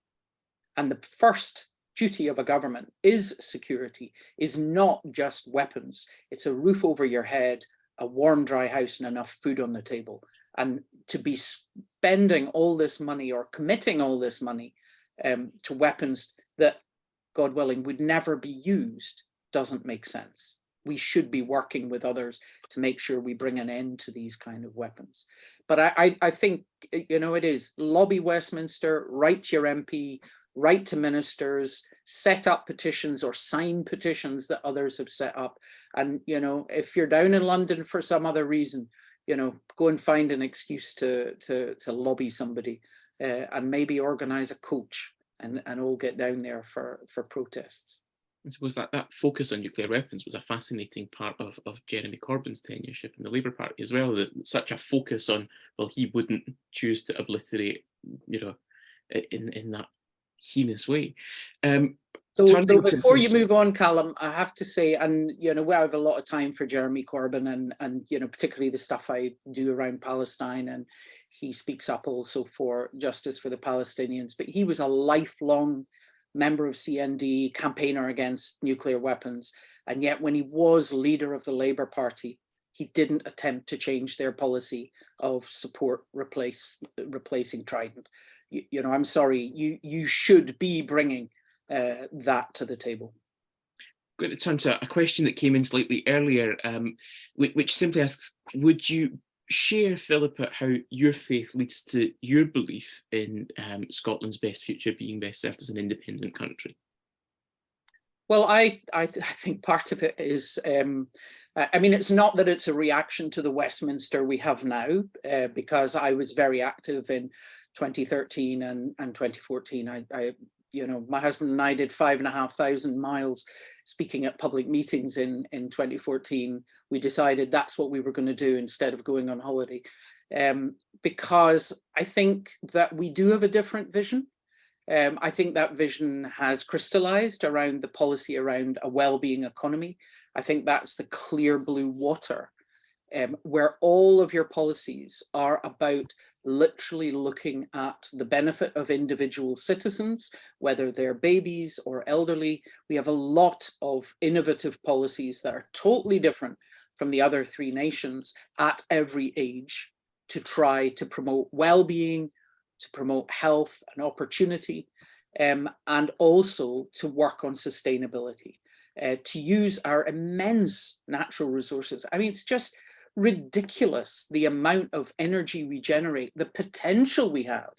and the first duty of a government is security, is not just weapons. It's a roof over your head, a warm, dry house, and enough food on the table. And to be spending all this money or committing all this money to weapons that, God willing, would never be used doesn't make sense. We should be working with others to make sure we bring an end to these kind of weapons. But I think, you know, it is lobby Westminster, write to your MP, write to ministers, set up petitions or sign petitions that others have set up. And, you know, if you're down in London for some other reason, you know, go and find an excuse to lobby somebody and maybe organize a coach and all get down there for protests. I suppose that focus on nuclear weapons was a fascinating part of Jeremy Corbyn's tenureship in the Labour Party as well, that such a focus on, well, he wouldn't choose to obliterate, you know, in that heinous way. So before you move on, Callum, I have to say, and, you know, we have a lot of time for Jeremy Corbyn and, you know, particularly the stuff I do around Palestine, and he speaks up also for justice for the Palestinians, but he was a lifelong member of CND, campaigner against nuclear weapons. And yet when he was leader of the Labour Party, he didn't attempt to change their policy of support replacing Trident. You know, I'm sorry, you should be bringing that to the table. I'm going to turn to a question that came in slightly earlier, which simply asks, would you share, Philippa, how your faith leads to your belief in Scotland's best future being best served as an independent country? Well, I think part of it is, I mean, it's not that it's a reaction to the Westminster we have now, because I was very active in 2013 and 2014. You know, my husband and I did 5,500 miles speaking at public meetings in 2014. We decided that's what we were going to do instead of going on holiday, because I think that we do have a different vision. I think that vision has crystallized around the policy around a well-being economy. I think that's the clear blue water, where all of your policies are about literally looking at the benefit of individual citizens, whether they're babies or elderly. We have a lot of innovative policies that are totally different from the other three nations at every age to try to promote well-being, to promote health and opportunity, and also to work on sustainability, to use our immense natural resources. I mean, it's just ridiculous the amount of energy we generate, the potential we have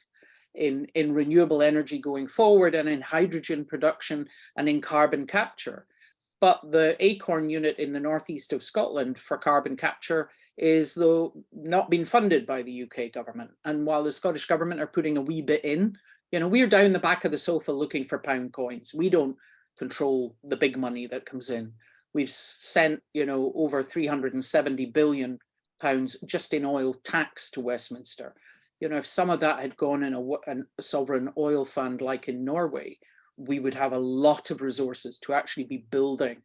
in renewable energy going forward, and in hydrogen production and in carbon capture. But the Acorn unit in the northeast of Scotland for carbon capture is, though, not being funded by the UK government. And while the Scottish government are putting a wee bit in, you know, we're down the back of the sofa looking for pound coins. We don't control the big money that comes in. We've sent, you know, over 370 billion pounds just in oil tax to Westminster. You know, if some of that had gone in a sovereign oil fund like in Norway, we would have a lot of resources to actually be building,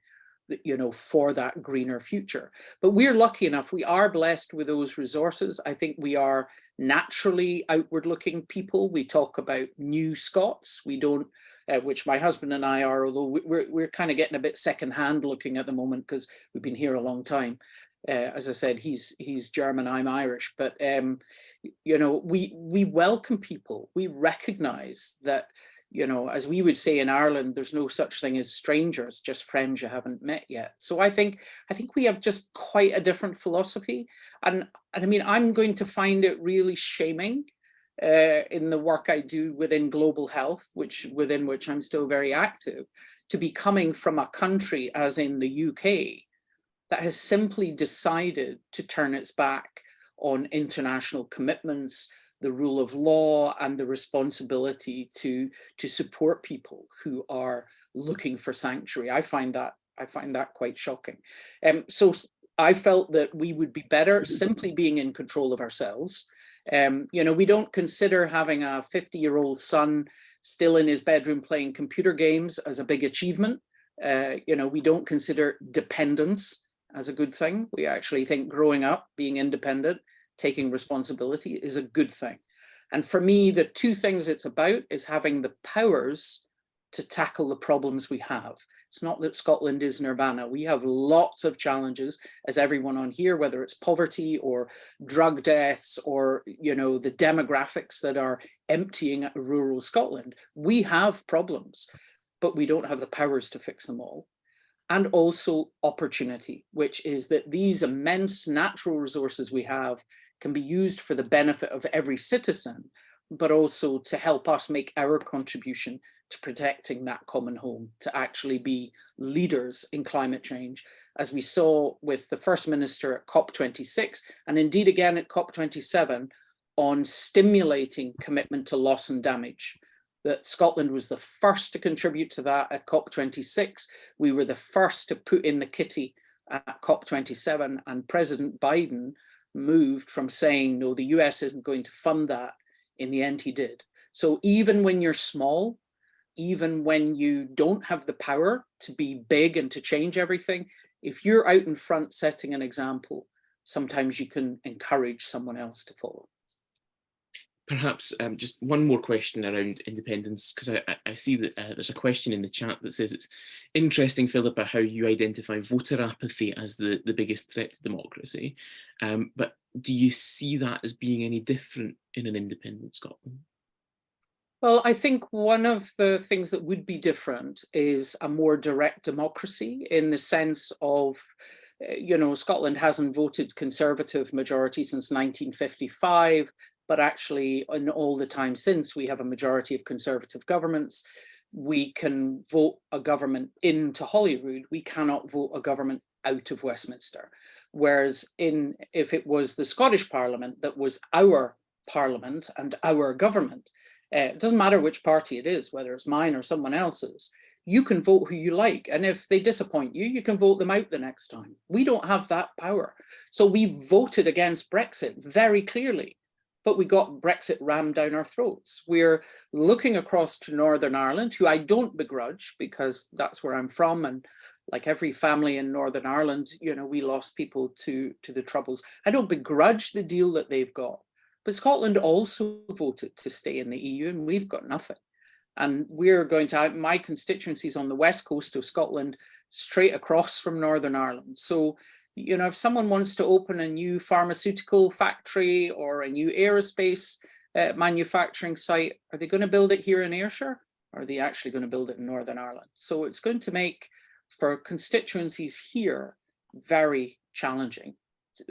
you know, for that greener future. But we're lucky enough, we are blessed with those resources. I think we are naturally outward looking people. We talk about new Scots. We don't which my husband and I are, although we're kind of getting a bit secondhand looking at the moment because we've been here a long time. As I said, he's German, I'm Irish, but you know, we welcome people. We recognise that, you know, as we would say in Ireland, there's no such thing as strangers, just friends you haven't met yet. So I think we have just quite a different philosophy, and I mean, I'm going to find it really shaming in the work I do within global health, within which I'm still very active, to be coming from a country, as in the UK, that has simply decided to turn its back on international commitments, the rule of law, and the responsibility to support people who are looking for sanctuary. I find that quite shocking. So I felt that we would be better simply being in control of ourselves. You know, we don't consider having a 50-year-old son still in his bedroom playing computer games as a big achievement. You know, we don't consider dependence as a good thing. We actually think growing up, being independent, taking responsibility is a good thing. And for me, the two things it's about is having the powers to tackle the problems we have. It's not that Scotland is nirvana. We have lots of challenges, as everyone on here, whether it's poverty or drug deaths or, you know, the demographics that are emptying rural Scotland. We have problems, but we don't have the powers to fix them all. And also opportunity, which is that these immense natural resources we have can be used for the benefit of every citizen, but also to help us make our contribution to protecting that common home, to actually be leaders in climate change, as we saw with the First Minister at COP26, and indeed again at COP27, on stimulating commitment to loss and damage. That Scotland was the first to contribute to that at COP26. We were the first to put in the kitty at COP27, and President Biden moved from saying, no, the US isn't going to fund that. In the end, he did. So even when you're small, even when you don't have the power to be big and to change everything, if you're out in front setting an example, sometimes you can encourage someone else to follow. Perhaps just one more question around independence, because I see that there's a question in the chat that says it's interesting, Philippa, how you identify voter apathy as the biggest threat to democracy. But do you see that as being any different in an independent Scotland? Well, I think one of the things that would be different is a more direct democracy, in the sense of, you know, Scotland hasn't voted Conservative majority since 1955. But actually, in all the time since, we have a majority of Conservative governments. We can vote a government into Holyrood. We cannot vote a government out of Westminster. Whereas if it was the Scottish Parliament that was our Parliament and our government, it doesn't matter which party it is, whether it's mine or someone else's, you can vote who you like. And if they disappoint you, you can vote them out the next time. We don't have that power. So we voted against Brexit very clearly, but we got Brexit rammed down our throats. We're looking across to Northern Ireland, who I don't begrudge, because that's where I'm from. And like every family in Northern Ireland, you know, we lost people to the Troubles. I don't begrudge the deal that they've got. But Scotland also voted to stay in the EU, and we've got nothing. And we're going to, my constituencies on the west coast of Scotland, straight across from Northern Ireland. So, you know, if someone wants to open a new pharmaceutical factory or a new aerospace manufacturing site, are they going to build it here in Ayrshire? Or are they actually going to build it in Northern Ireland? So it's going to make, for constituencies here, very challenging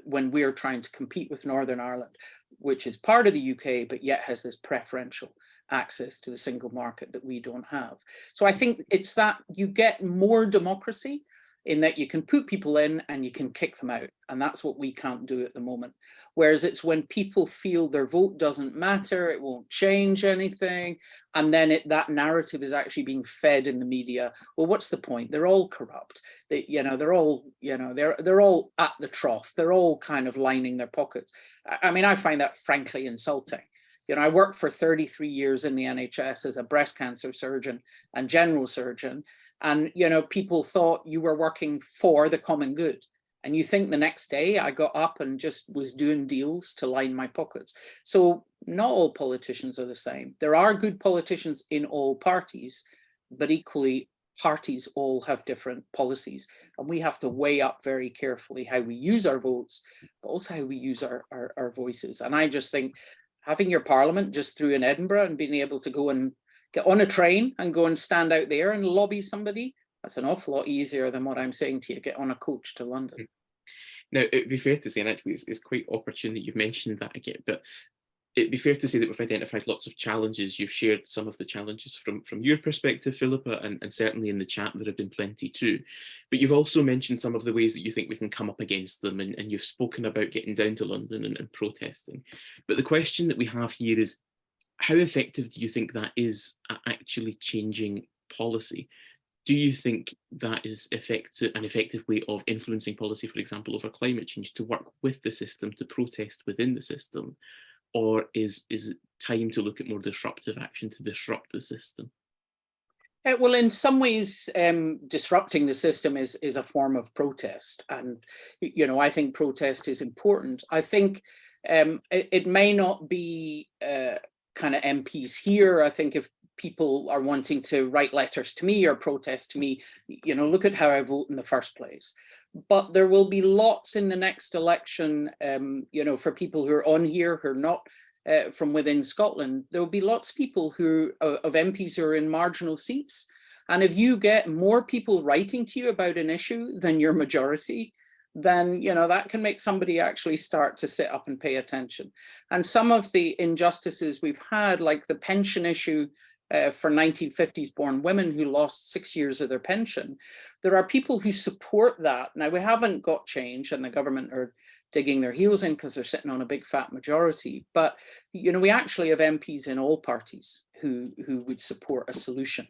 when we're trying to compete with Northern Ireland, which is part of the UK, but yet has this preferential access to the single market that we don't have. So I think it's that you get more democracy in that you can put people in and you can kick them out. And that's what we can't do at the moment. Whereas it's when people feel their vote doesn't matter, it won't change anything. And then that narrative is actually being fed in the media. Well, what's the point? They're all corrupt. They're all at the trough. They're all kind of lining their pockets. I mean, I find that frankly insulting. You know, I worked for 33 years in the NHS as a breast cancer surgeon and general surgeon. And, you know, people thought you were working for the common good. And you think the next day I got up and just was doing deals to line my pockets. So not all politicians are the same. There are good politicians in all parties, but equally parties all have different policies, and we have to weigh up very carefully how we use our votes, but also how we use our voices. And I just think having your parliament just through in Edinburgh and being able to go and get on a train and go and stand out there and lobby somebody, that's an awful lot easier than what I'm saying to you, get on a coach to London. Now, it'd be fair to say, and actually it's quite opportune that you've mentioned that again, but it'd be fair to say that we've identified lots of challenges. You've shared some of the challenges from your perspective, Philippa, and certainly in the chat there have been plenty too. But you've also mentioned some of the ways that you think we can come up against them, and you've spoken about getting down to London and protesting. But the question that we have here is, how effective do you think that is at actually changing policy? Do you think that is an effective way of influencing policy, for example, over climate change, to work with the system, to protest within the system? Or is it time to look at more disruptive action to disrupt the system? Well, in some ways, disrupting the system is a form of protest. And, you know, I think protest is important. I think it may not be kind of MPs here. I think if people are wanting to write letters to me or protest to me, you know, look at how I vote in the first place. But there will be lots in the next election, you know, for people who are on here, who are not from within Scotland. There will be lots of people who of MPs who are in marginal seats. And if you get more people writing to you about an issue than your majority, then, you know, that can make somebody actually start to sit up and pay attention. And some of the injustices we've had, like the pension issue, for 1950s born women who lost 6 years of their pension. There are people who support that. Now, we haven't got change, and the government are digging their heels in because they're sitting on a big fat majority. But, you know, we actually have MPs in all parties who would support a solution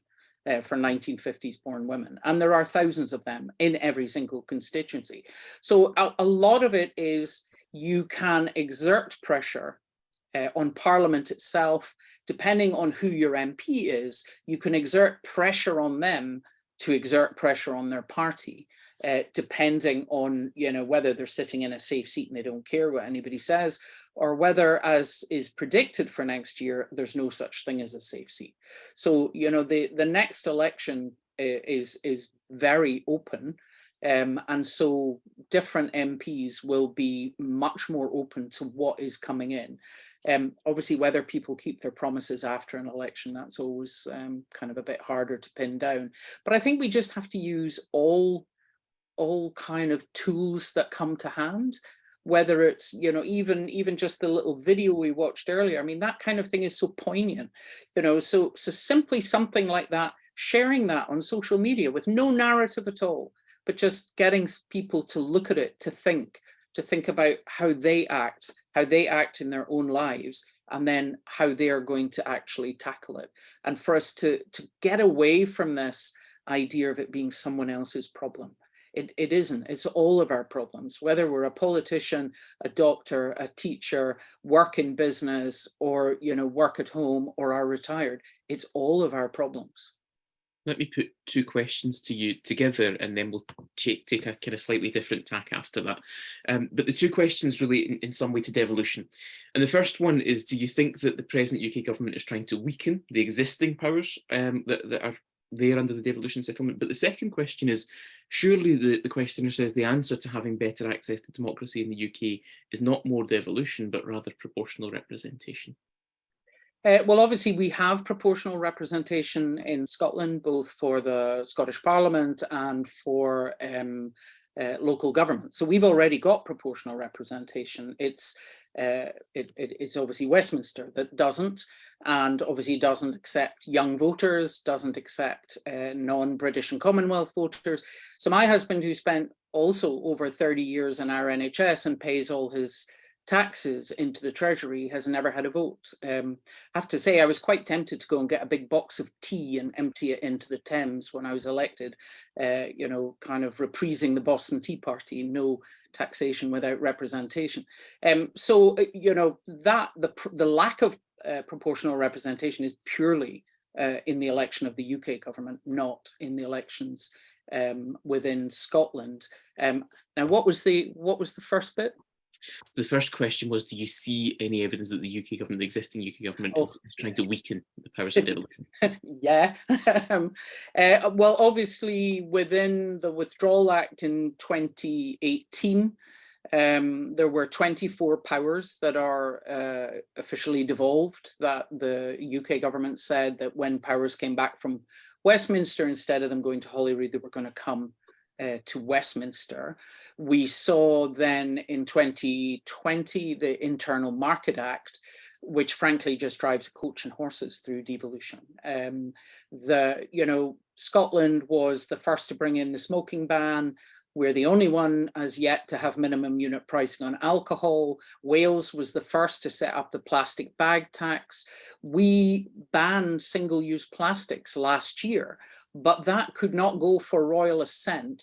for 1950s born women. And there are thousands of them in every single constituency. So a lot of it is you can exert pressure on Parliament itself. Depending on who your MP is, you can exert pressure on them to exert pressure on their party, depending on, you know, whether they're sitting in a safe seat and they don't care what anybody says, or whether, as is predicted for next year, there's no such thing as a safe seat. So, you know, the next election is very open. And so different MPs will be much more open to what is coming in. Obviously, whether people keep their promises after an election, that's always kind of a bit harder to pin down. But I think we just have to use all kind of tools that come to hand, whether it's, you know, even just the little video we watched earlier. I mean, that kind of thing is so poignant, you know, so simply something like that, sharing that on social media with no narrative at all, but just getting people to look at it, to think about how they act in their own lives, and then how they are going to actually tackle it. And for us to get away from this idea of it being someone else's problem. It isn't. It's all of our problems, whether we're a politician, a doctor, a teacher, work in business, or, you know, work at home, or are retired. It's all of our problems. Let me put two questions to you together, and then we'll take a kind of slightly different tack after that. But the two questions relate in some way to devolution. And the first one is, do you think that the present UK government is trying to weaken the existing powers that are there under the devolution settlement? But the second question is, surely the questioner says the answer to having better access to democracy in the UK is not more devolution, but rather proportional representation. Well, obviously, we have proportional representation in Scotland, both for the Scottish Parliament and for local government. So we've already got proportional representation. It's obviously Westminster that doesn't, and obviously doesn't accept young voters, doesn't accept non-British and Commonwealth voters. So my husband, who spent also over 30 years in our NHS and pays all his taxes into the Treasury, has never had a vote. I have to say, I was quite tempted to go and get a big box of tea and empty it into the Thames when I was elected, you know, kind of reprising the Boston Tea Party, no taxation without representation. So, you know, that the lack of proportional representation is purely in the election of the UK government, not in the elections within Scotland. Now, what was the first bit? The first question was, do you see any evidence that the UK government, the existing UK government, is trying to weaken the powers of devolution? Yeah. Well, obviously, within the Withdrawal Act in 2018, there were 24 powers that are officially devolved, that the UK government said that when powers came back from Westminster, instead of them going to Holyrood, they were going to come to Westminster. We saw then in 2020 the Internal Market Act, which frankly just drives a coach and horses through devolution. Scotland was the first to bring in the smoking ban. We're the only one as yet to have minimum unit pricing on alcohol. Wales was the first to set up the plastic bag tax. We banned single-use plastics last year, but that could not go for royal assent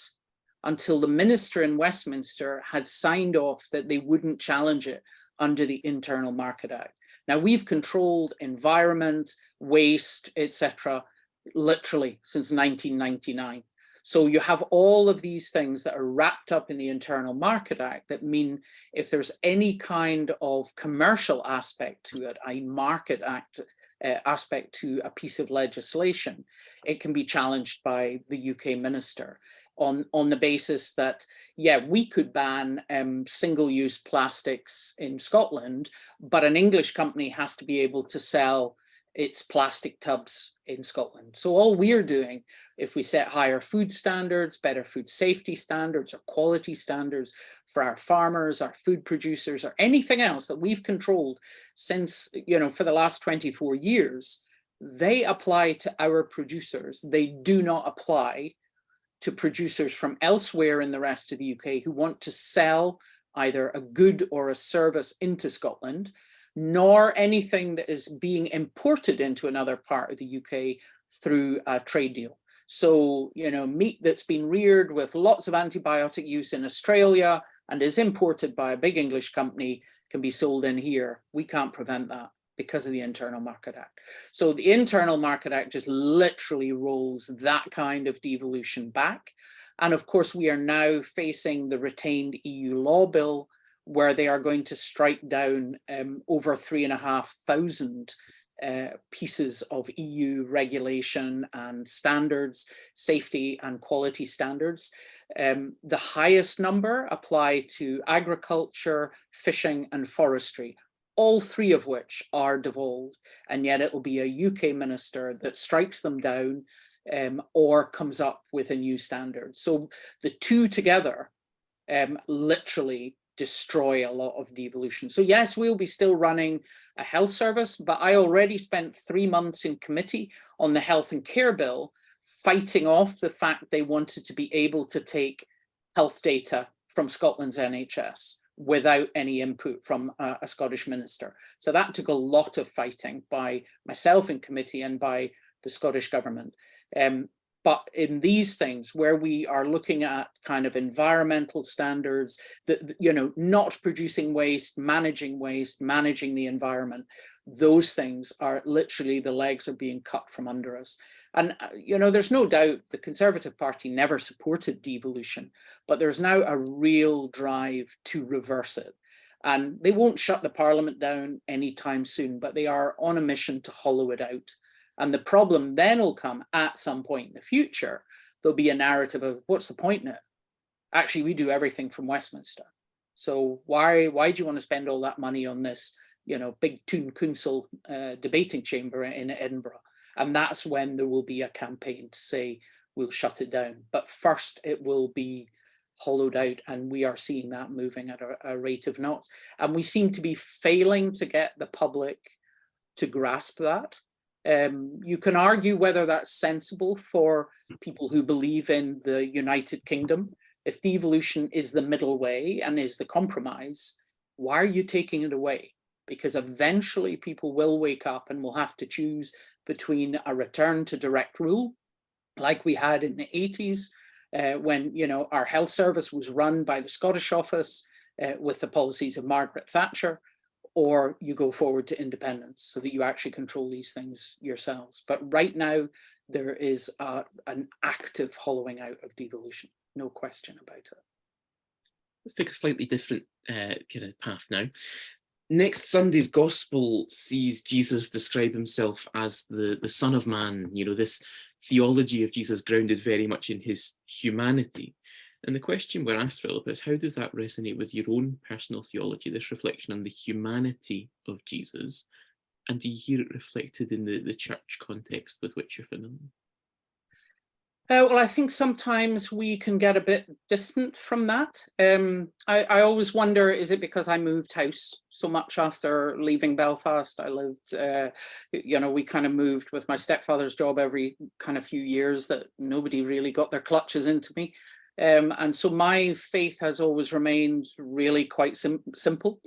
until the minister in Westminster had signed off that they wouldn't challenge it under the Internal Market Act. Now, we've controlled environment, waste, etc., literally since 1999. So you have all of these things that are wrapped up in the Internal Market Act that mean if there's any kind of commercial aspect to it, a market act aspect to a piece of legislation, it can be challenged by the UK minister on the basis that, yeah, we could ban single-use plastics in Scotland, but an English company has to be able to sell its plastic tubs in Scotland. So all we're doing, if we set higher food standards, better food safety standards or quality standards for our farmers, our food producers, or anything else that we've controlled since, for the last 24 years, they apply to our producers. They do not apply to producers from elsewhere in the rest of the UK who want to sell either a good or a service into Scotland, nor anything that is being imported into another part of the UK through a trade deal. So, meat that's been reared with lots of antibiotic use in Australia and is imported by a big English company can be sold in here. We can't prevent that because of the Internal Market Act. So the Internal Market Act just literally rolls that kind of devolution back. And of course, we are now facing the retained EU law bill, where they are going to strike down over 3,500 pieces of EU regulation and standards, safety and quality standards. The highest number apply to agriculture, fishing and forestry, all three of which are devolved, and yet it will be a UK minister that strikes them down or comes up with a new standard. So the two together literally destroy a lot of devolution. So yes, we'll be still running a health service, but I already spent 3 months in committee on the health and care bill, fighting off the fact they wanted to be able to take health data from Scotland's NHS without any input from a Scottish minister. So that took a lot of fighting by myself in committee and by the Scottish government. But in these things where we are looking at kind of environmental standards, that, not producing waste, managing the environment, those things are literally, the legs are being cut from under us. And, there's no doubt the Conservative Party never supported devolution, but there's now a real drive to reverse it. And they won't shut the Parliament down anytime soon, but they are on a mission to hollow it out. And the problem then will come at some point in the future. There'll be a narrative of what's the point in it? Actually, we do everything from Westminster. So why do you want to spend all that money on this, big Toon Council debating chamber in Edinburgh? And that's when there will be a campaign to say, we'll shut it down. But first it will be hollowed out. And we are seeing that moving at a rate of knots. And we seem to be failing to get the public to grasp that. You can argue whether that's sensible for people who believe in the United Kingdom. If devolution is the middle way and is the compromise, why are you taking it away? Because eventually people will wake up and will have to choose between a return to direct rule, like we had in the 80s, when our health service was run by the Scottish office with the policies of Margaret Thatcher, or you go forward to independence so that you actually control these things yourselves. But right now, there is an active hollowing out of devolution, no question about it. Let's take a slightly different kind of path now. Next Sunday's gospel sees Jesus describe himself as the Son of Man, you know, this theology of Jesus grounded very much in his humanity. And the question we're asked, Philippa, is how does that resonate with your own personal theology, this reflection on the humanity of Jesus? And do you hear it reflected in the church context with which you're familiar? Well, I think sometimes we can get a bit distant from that. I always wonder, is it because I moved house so much after leaving Belfast? I lived, you know, we kind of moved with my stepfather's job every kind of few years that nobody really got their clutches into me. And so my faith has always remained really quite simple.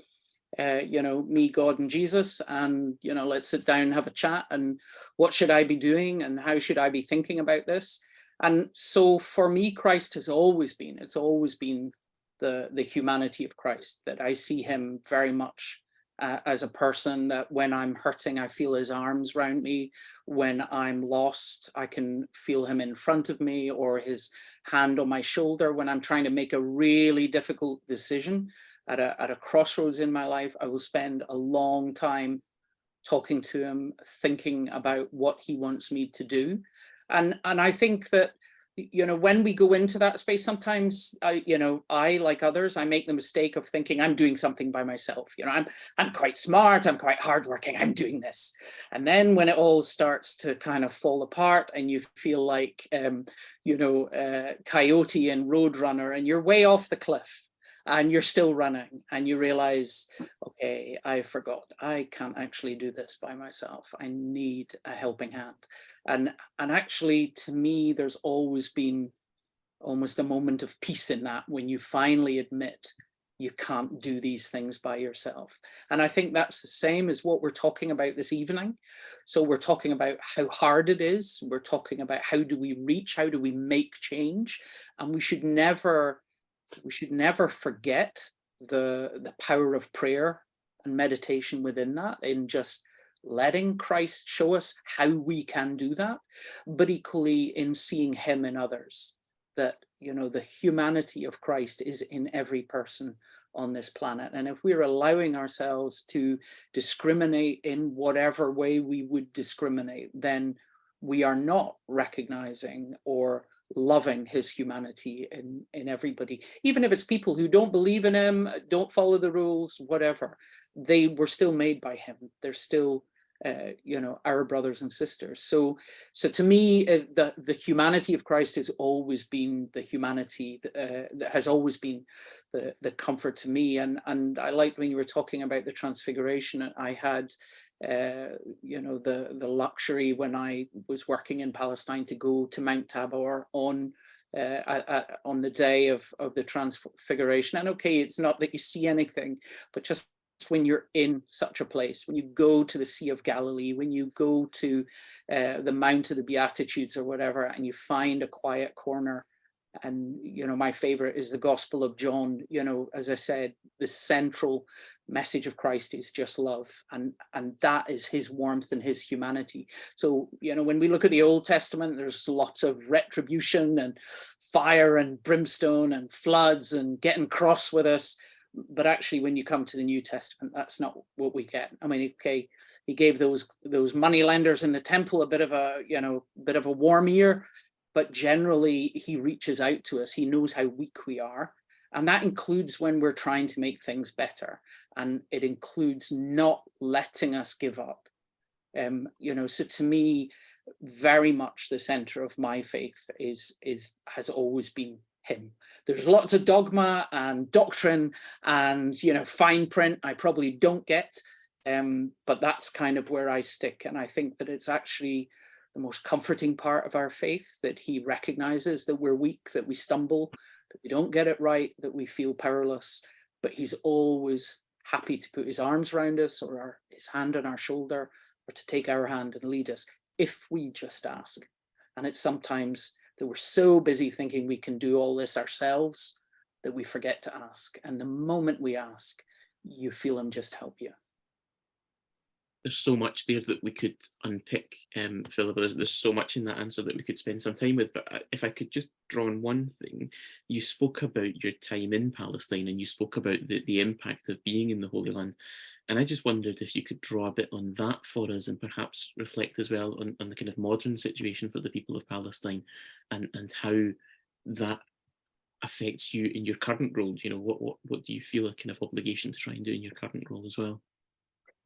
You know, me, God, and Jesus, and, you know, let's sit down and have a chat, and what should I be doing, and how should I be thinking about this? And so for me, Christ has always been, it's always been the humanity of Christ, that I see him very much as a person that when I'm hurting, I feel his arms around me. When I'm lost, I can feel him in front of me, or his hand on my shoulder. When I'm trying to make a really difficult decision at a crossroads in my life, I will spend a long time talking to him, thinking about what he wants me to do. And I think that, you know, when we go into that space, sometimes I, like others, I make the mistake of thinking I'm doing something by myself. You know, I'm quite smart, I'm quite hardworking, I'm doing this. And then when it all starts to kind of fall apart, and you feel like, Coyote and Roadrunner, and you're way off the cliff, and you're still running, and you realize, okay, I forgot, I can't actually do this by myself. I need a helping hand. And actually, to me, there's always been almost a moment of peace in that, when you finally admit you can't do these things by yourself. And I think that's the same as what we're talking about this evening. So we're talking about how hard it is. We're talking about how do we reach, how do we make change? And we should never forget the power of prayer and meditation within that, in just letting Christ show us how we can do that, but equally in seeing him in others, that, you know, the humanity of Christ is in every person on this planet. And if we're allowing ourselves to discriminate in whatever way we would discriminate, then we are not recognizing or loving his humanity in everybody, even if it's people who don't believe in him, don't follow the rules, whatever. They were still made by him. They're still our brothers and sisters. So to me, the humanity of Christ has always been the humanity that has always been the comfort to me. And I liked when you were talking about the transfiguration. I had the luxury when I was working in Palestine to go to Mount Tabor on the day of the transfiguration. And okay, it's not that you see anything, but just when you're in such a place, when you go to the Sea of Galilee, when you go to the Mount of the Beatitudes or whatever, and you find a quiet corner. And, you know, my favorite is the Gospel of John. You know, as I said, the central message of Christ is just love. And that is his warmth and his humanity. So, you know, when we look at the Old Testament, there's lots of retribution and fire and brimstone and floods and getting cross with us. But actually, when you come to the New Testament, that's not what we get. I mean, okay, he gave those money lenders in the temple a bit of a warm ear, but generally he reaches out to us. He knows how weak we are. And that includes when we're trying to make things better. And it includes not letting us give up. So to me, very much the center of my faith has always been him. There's lots of dogma and doctrine and, you know, fine print I probably don't get, but that's kind of where I stick. And I think that it's actually the most comforting part of our faith, that he recognizes that we're weak, that we stumble, that we don't get it right, that we feel powerless, but he's always happy to put his arms around us, or his hand on our shoulder, or to take our hand and lead us if we just ask. And it's sometimes that we're so busy thinking we can do all this ourselves that we forget to ask. And the moment we ask, you feel him just help you. there's so much there that we could unpick, Philippa. There's so much in that answer that we could spend some time with. But if I could just draw on one thing, you spoke about your time in Palestine, and you spoke about the impact of being in the Holy Land. And I just wondered if you could draw a bit on that for us, and perhaps reflect as well on the kind of modern situation for the people of Palestine, and how that affects you in your current role. You know, what do you feel a kind of obligation to try and do in your current role as well?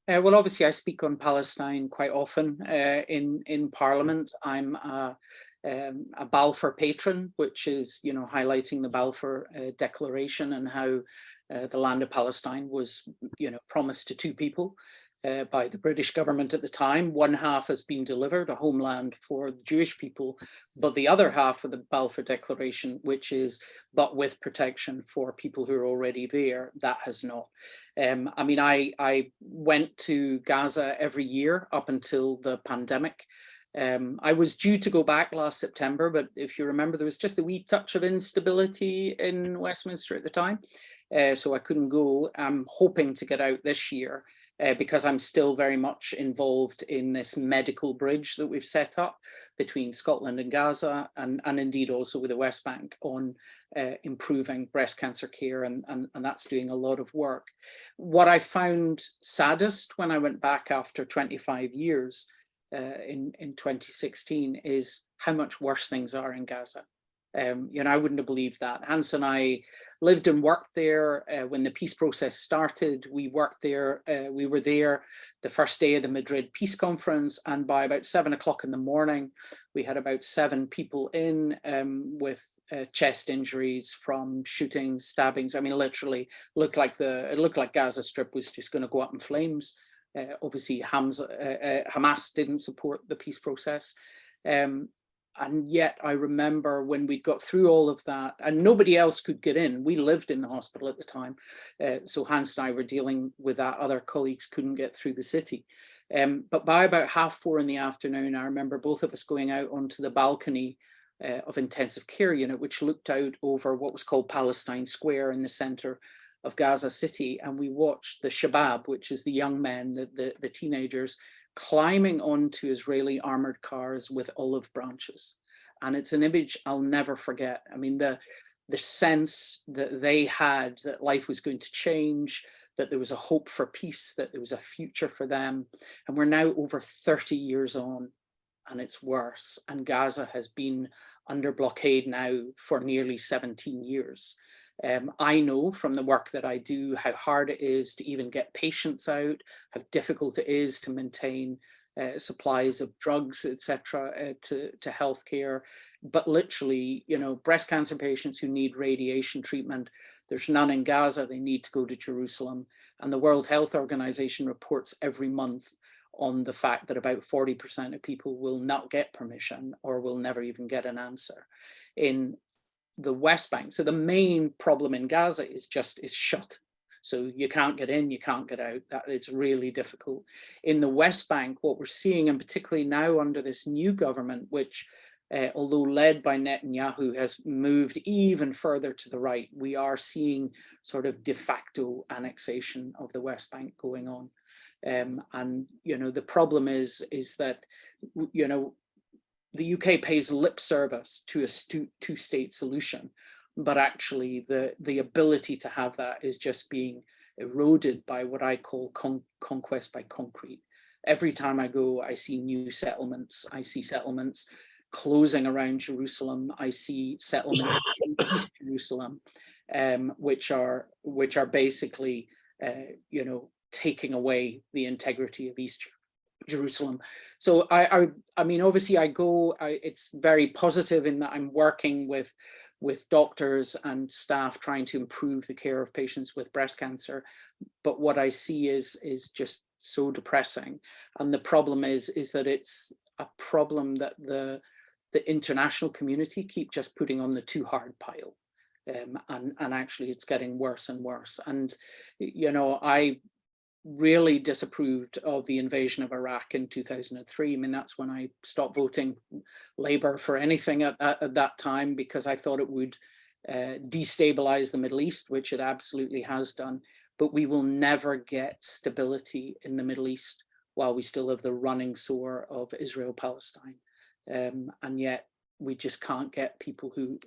Well, obviously, I speak on Palestine quite often in Parliament. I'm a Balfour patron, which is, you know, highlighting the Balfour Declaration and how the land of Palestine was, you know, promised to two people by the British government at the time. One half has been delivered, a homeland for the Jewish people, but the other half of the Balfour Declaration, which is but with protection for people who are already there, that has not. I mean, I went to Gaza every year up until the pandemic. I was due to go back last September, but if you remember, there was just a wee touch of instability in Westminster at the time, so I couldn't go. I'm hoping to get out this year because I'm still very much involved in this medical bridge that we've set up between Scotland and Gaza, and indeed also with the West Bank on improving breast cancer care, and that's doing a lot of work. What I found saddest when I went back after 25 years in 2016 is how much worse things are in Gaza. You know, I wouldn't have believed that. Hans and I lived and worked there when the peace process started. We worked there. We were there the first day of the Madrid Peace Conference, and by about 7 o'clock in the morning, we had about 7 people in with chest injuries from shootings, stabbings. I mean, literally, it looked like Gaza Strip was just going to go up in flames. Obviously, Hamas didn't support the peace process. And yet I remember when we got through all of that, and nobody else could get in. We lived in the hospital at the time. So Hans and I were dealing with that. Other colleagues couldn't get through the city. But by about 4:30 in the afternoon, I remember both of us going out onto the balcony of intensive care unit, which looked out over what was called Palestine Square in the center of Gaza City. And we watched the Shabab, which is the young men, the teenagers, climbing onto Israeli armored cars with olive branches. And it's an image I'll never forget. I mean, the sense that they had that life was going to change, that there was a hope for peace, that there was a future for them. And we're now over 30 years on, and it's worse. And Gaza has been under blockade now for nearly 17 years. I know from the work that I do how hard it is to even get patients out, how difficult it is to maintain supplies of drugs, etc., to healthcare. But literally, you know, breast cancer patients who need radiation treatment, there's none in Gaza. They need to go to Jerusalem. And the World Health Organization reports every month on the fact that about 40% of people will not get permission or will never even get an answer. In the West Bank, so the main problem in Gaza is shut. So you can't get in, you can't get out. That it's really difficult. In the West Bank, what we're seeing, and particularly now under this new government, which although led by Netanyahu, has moved even further to the right, we are seeing sort of de facto annexation of the West Bank going on. And, you know, the problem is that, you know, the UK pays lip service to a two-state solution, but actually the ability to have that is just being eroded by what I call conquest by concrete. Every time I go, I see new settlements. I see settlements closing around Jerusalem. I see settlements in East Jerusalem, which are basically, you know, taking away the integrity of East Jerusalem. So I mean, obviously it's very positive in that I'm working with doctors and staff trying to improve the care of patients with breast cancer. But what I see is just so depressing. And the problem is that it's a problem that the international community keep just putting on the too hard pile. And actually it's getting worse and worse. And, you know, I really disapproved of the invasion of Iraq in 2003. I mean, that's when I stopped voting Labour for anything at that time, because I thought it would destabilize the Middle East, which it absolutely has done. But we will never get stability in the Middle East while we still have the running sore of Israel-Palestine. And yet we just can't get people who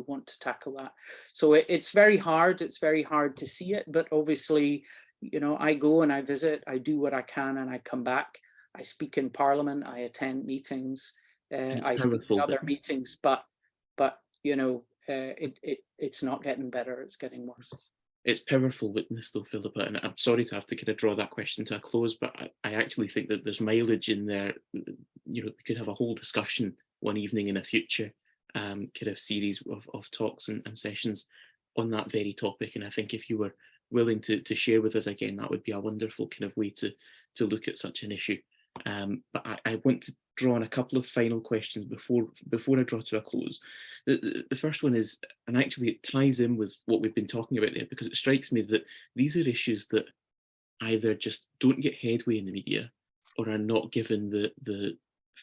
want to tackle that. So it's very hard. It's very hard to see it, but obviously, you know, I go and I visit, I do what I can, and I come back. I speak in Parliament, I attend meetings, I speak in other meetings, but you know, it's not getting better, it's getting worse. It's powerful witness though, Philippa, and I'm sorry to have to kind of draw that question to a close, but I actually think that there's mileage in there. You know, we could have a whole discussion one evening in a future kind of series of talks and sessions on that very topic. And I think if you were willing to share with us again, that would be a wonderful kind of way to look at such an issue. But I want to draw on a couple of final questions before I draw to a close. The first one is, and actually it ties in with what we've been talking about there, because it strikes me that these are issues that either just don't get headway in the media or are not given the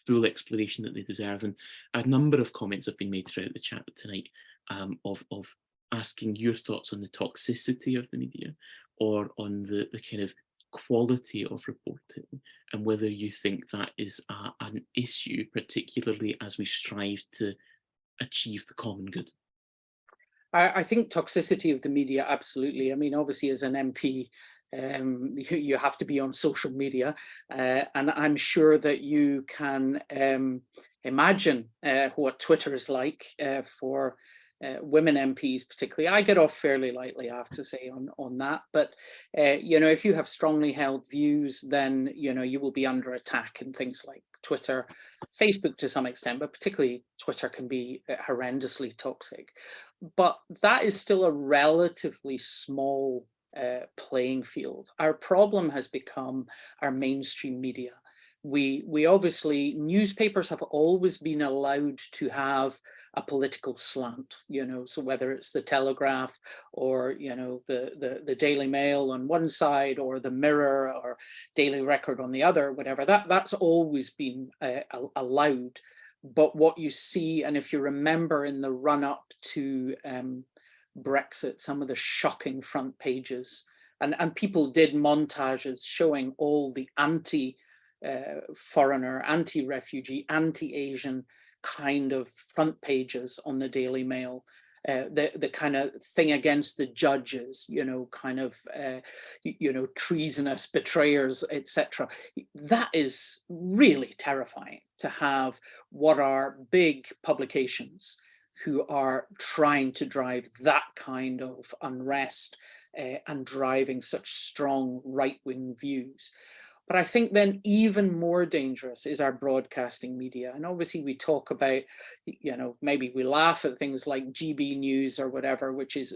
full exploration that they deserve. And a number of comments have been made throughout the chat tonight of asking your thoughts on the toxicity of the media, or on the kind of quality of reporting, and whether you think that is an issue, particularly as we strive to achieve the common good. I think toxicity of the media, absolutely. I mean, obviously as an MP, you have to be on social media, and I'm sure that you can imagine what Twitter is like for women MPs particularly. I get off fairly lightly, I have to say, on that. But, you know, if you have strongly held views, then, you know, you will be under attack in things like Twitter, Facebook to some extent, but particularly Twitter can be horrendously toxic. But that is still a relatively small playing field. Our problem has become our mainstream media. We obviously, newspapers have always been allowed to have a political slant, you know, so whether it's the Telegraph or, you know, the Daily Mail on one side, or the Mirror or Daily Record on the other, whatever, that's always been allowed. But what you see, and if you remember in the run up to Brexit, some of the shocking front pages, and people did montages showing all the anti-foreigner, anti-refugee, anti-Asian kind of front pages on the Daily Mail, the kind of thing against the judges, you know, kind of, you know, treasonous betrayers, etc. That is really terrifying, to have what are big publications who are trying to drive that kind of unrest and driving such strong right-wing views. But I think then even more dangerous is our broadcasting media. And obviously we talk about, you know, maybe we laugh at things like GB News or whatever, which is,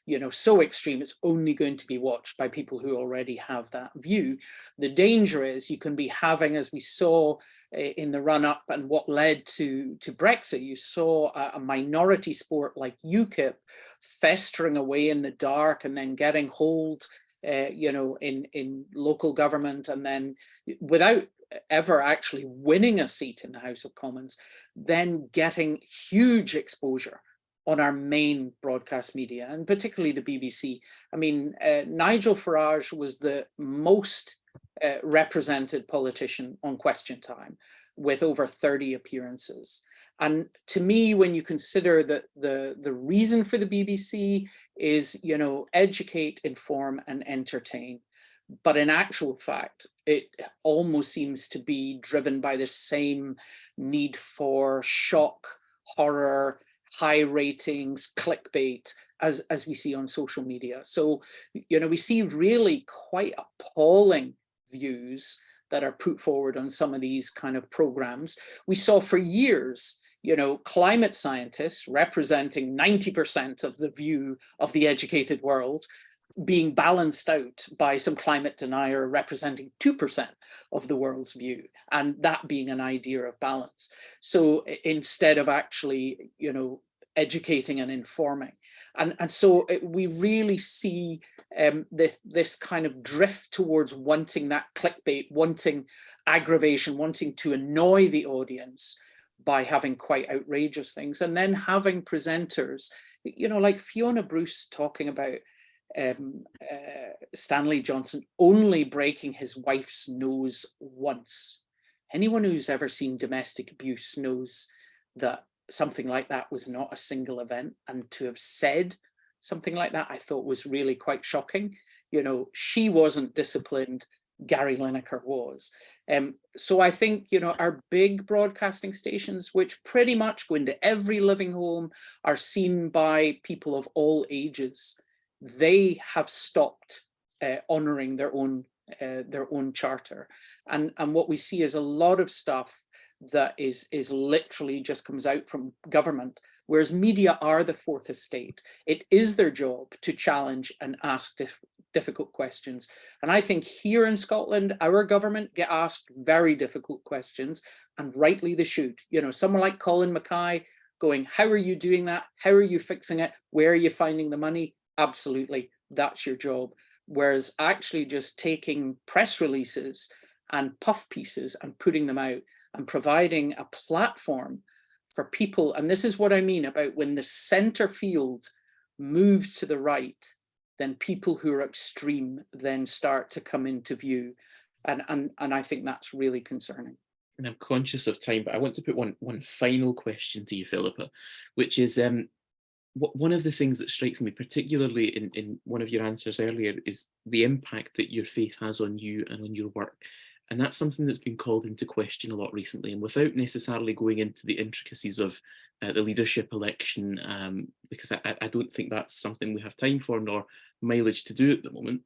you know, so extreme, it's only going to be watched by people who already have that view. The danger is you can be having, as we saw in the run up and what led to Brexit, you saw a minority sport like UKIP festering away in the dark and then getting hold, you know, in local government, and then without ever actually winning a seat in the House of Commons, then getting huge exposure on our main broadcast media, and particularly the BBC. I mean, Nigel Farage was the most represented politician on Question Time, with over 30 appearances. And to me, when you consider that the reason for the BBC is, you know, educate, inform, and entertain, but in actual fact, it almost seems to be driven by the same need for shock, horror, high ratings, clickbait, as we see on social media. So, you know, we see really quite appalling views that are put forward on some of these kind of programs. We saw for years, you know, climate scientists representing 90% of the view of the educated world being balanced out by some climate denier representing 2% of the world's view, and that being an idea of balance. So instead of actually, you know, educating and informing. And so we really see this kind of drift towards wanting that clickbait, wanting aggravation, wanting to annoy the audience by having quite outrageous things, and then having presenters, you know, like Fiona Bruce talking about Stanley Johnson only breaking his wife's nose once. Anyone who's ever seen domestic abuse knows that something like that was not a single event, and to have said something like that, I thought was really quite shocking. You know, she wasn't disciplined, Gary Lineker was. So I think, you know, our big broadcasting stations, which pretty much go into every living home, are seen by people of all ages. They have stopped honouring their own charter, and what we see is a lot of stuff that is literally just comes out from government, whereas media are the fourth estate. It is their job to challenge and ask difficult questions. And I think here in Scotland, our government get asked very difficult questions, and rightly they should. You know, someone like Colin Mackay going, how are you doing that? How are you fixing it? Where are you finding the money? Absolutely, that's your job. Whereas actually just taking press releases and puff pieces and putting them out and providing a platform for people, and this is what I mean about when the center field moves to the right, then people who are extreme then start to come into view. And I think that's really concerning. And I'm conscious of time, but I want to put one final question to you, Philippa, which is one of the things that strikes me, particularly in one of your answers earlier, is the impact that your faith has on you and on your work. And that's something that's been called into question a lot recently. And without necessarily going into the intricacies of the leadership election, because I don't think that's something we have time for nor mileage to do at the moment,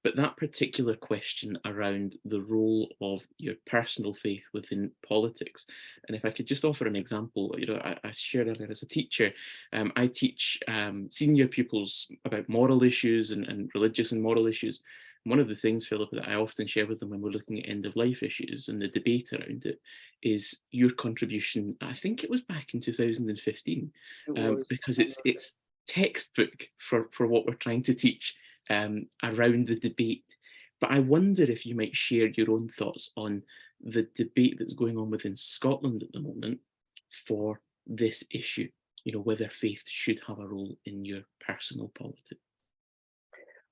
but that particular question around the role of your personal faith within politics. And if I could just offer an example, you know, I shared earlier as a teacher, I teach senior pupils about moral issues and religious and moral issues. One of the things, Philippa, that I often share with them when we're looking at end-of-life issues and the debate around it is your contribution. I think it was back in 2015, because it's textbook for what we're trying to teach around the debate. But I wonder if you might share your own thoughts on the debate that's going on within Scotland at the moment for this issue, you know, whether faith should have a role in your personal politics.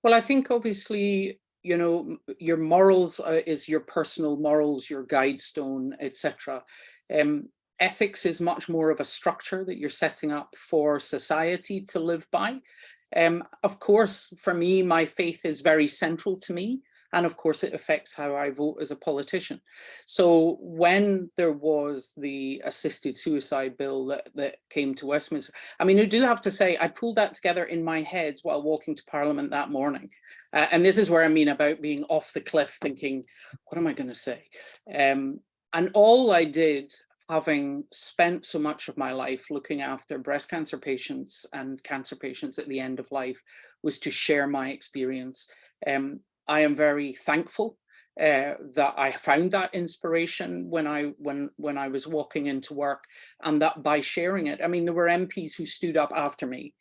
Well, I think obviously, you know, your morals is your personal morals, your guide stone, etc. Ethics is much more of a structure that you're setting up for society to live by. Of course, for me, my faith is very central to me. And of course, it affects how I vote as a politician. So when there was the assisted suicide bill that came to Westminster, I mean, I do have to say, I pulled that together in my head while walking to Parliament that morning. And this is where I mean about being off the cliff, thinking, what am I going to say? And all I did, having spent so much of my life looking after breast cancer patients and cancer patients at the end of life, was to share my experience. I am very thankful that I found that inspiration when I was walking into work, and that by sharing it, I mean, there were MPs who stood up after me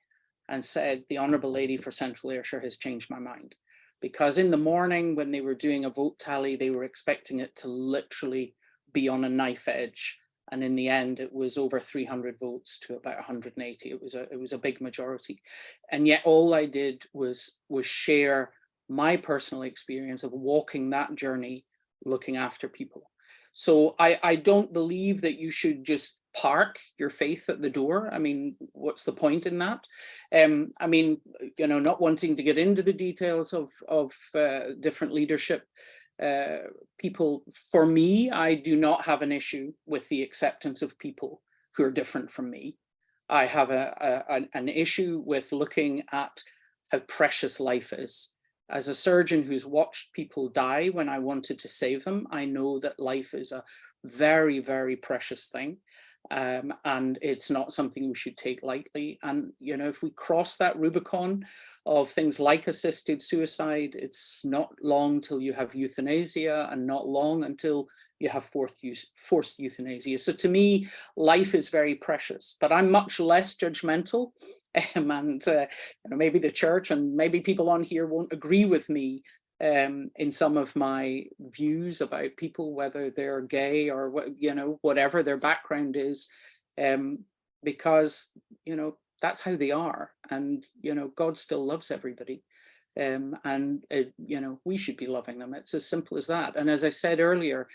and said, the Honourable Lady for Central Ayrshire has changed my mind. Because in the morning when they were doing a vote tally, they were expecting it to literally be on a knife edge. And in the end, it was over 300 votes to about 180. It was a big majority. And yet all I did was share my personal experience of walking that journey, looking after people. So I don't believe that you should just park your faith at the door. I mean, what's the point in that? I mean, you know, not wanting to get into the details of different leadership people, for me, I do not have an issue with the acceptance of people who are different from me. I have an issue with looking at how precious life is. As a surgeon who's watched people die when I wanted to save them, I know that life is a very, very precious thing. And it's not something we should take lightly. And, you know, if we cross that Rubicon of things like assisted suicide, it's not long till you have euthanasia, and not long until you have forced euthanasia. So to me, life is very precious, but I'm much less judgmental. And you know, maybe the church and maybe people on here won't agree with me in some of my views about people, whether they're gay or, you know, whatever their background is, because, you know, that's how they are. And, you know, God still loves everybody. You know, we should be loving them. It's as simple as that. And as I said earlier,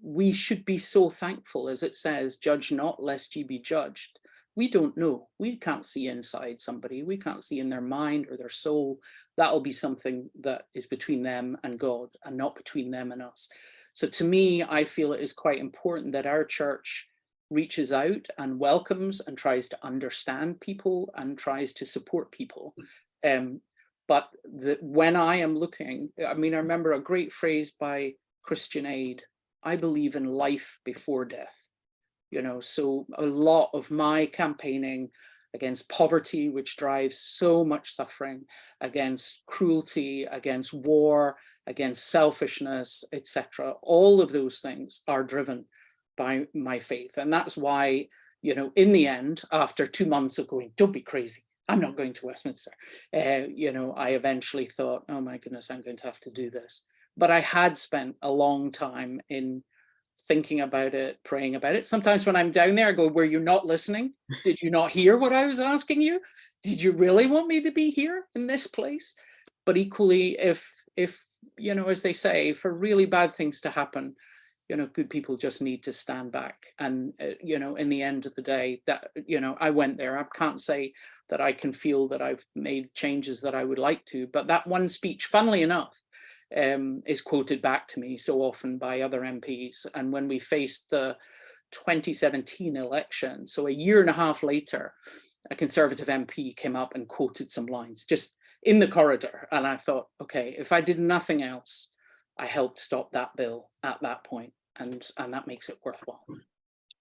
we should be so thankful, as it says, judge not lest ye be judged. We don't know. We can't see inside somebody. We can't see in their mind or their soul. That'll be something that is between them and God, and not between them and us. So to me, I feel it is quite important that our church reaches out and welcomes and tries to understand people and tries to support people. But when I am looking, I mean, I remember a great phrase by Christian Aid: I believe in life before death. You know, so a lot of my campaigning against poverty, which drives so much suffering, against cruelty, against war, against selfishness, etc., all of those things are driven by my faith. And that's why, you know, in the end, after 2 months of going, don't be crazy, I'm not going to Westminster, you know, I eventually thought, oh my goodness, I'm going to have to do this. But I had spent a long time in thinking about it, praying about it. Sometimes when I'm down there, I go, were you not listening? Did you not hear what I was asking you? Did you really want me to be here in this place? But equally, if you know, as they say, for really bad things to happen, you know, good people just need to stand back. And, you know, in the end of the day, that, you know, I went there. I can't say that I can feel that I've made changes that I would like to, but that one speech, funnily enough, is quoted back to me so often by other MPs. And when we faced the 2017 election, so a year and a half later, a Conservative MP came up and quoted some lines just in the corridor. And I thought, okay, if I did nothing else, I helped stop that bill at that point, and that makes it worthwhile.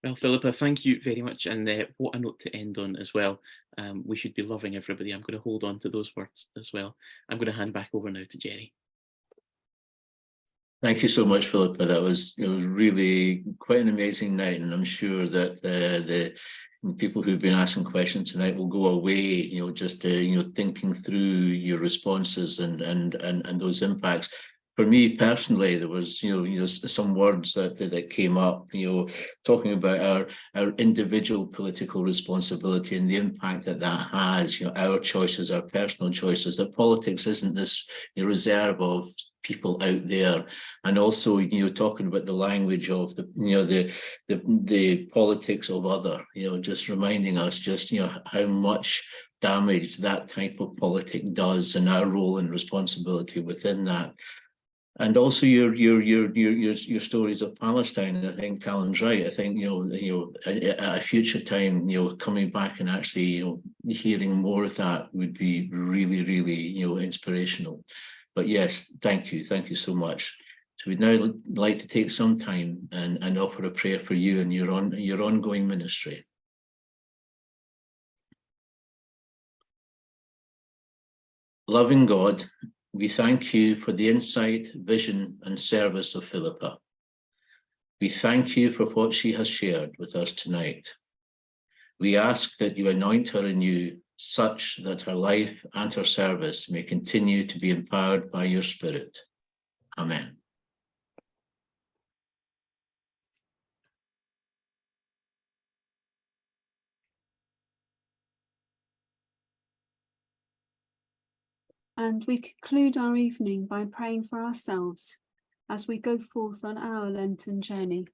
Well, Philippa, thank you very much. And what a note to end on as well. We should be loving everybody. I'm going to hold on to those words as well. I'm going to hand back over now to Jerry. Thank you so much, Philippa. It was really quite an amazing night, and I'm sure that the people who've been asking questions tonight will go away, you know, just thinking through your responses and those impacts. For me personally, there was some words that came up, talking about our individual political responsibility and the impact that has, our choices, our personal choices. That politics isn't this reserve of people out there, and also talking about the language of the politics of other, just reminding us just how much damage that type of politic does, and our role and responsibility within that. And also your stories of Palestine. I think Callum's right. I think at a future time, coming back and actually hearing more of that would be really inspirational. But yes, thank you so much. So we'd now like to take some time and offer a prayer for you and your ongoing ministry. Loving God, we thank you for the insight, vision, and service of Philippa. We thank you for what she has shared with us tonight. We ask that you anoint her anew, such that her life and her service may continue to be empowered by your Spirit. Amen. And we conclude our evening by praying for ourselves as we go forth on our Lenten journey.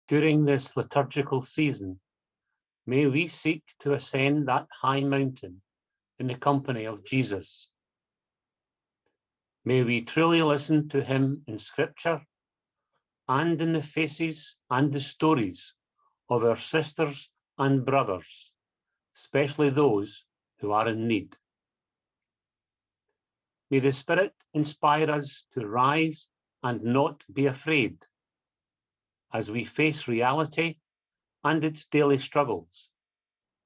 During this liturgical season, may we seek to ascend that high mountain in the company of Jesus. May we truly listen to him in Scripture and in the faces and the stories of our sisters and brothers, especially those who are in need. May the Spirit inspire us to rise and not be afraid as we face reality and its daily struggles,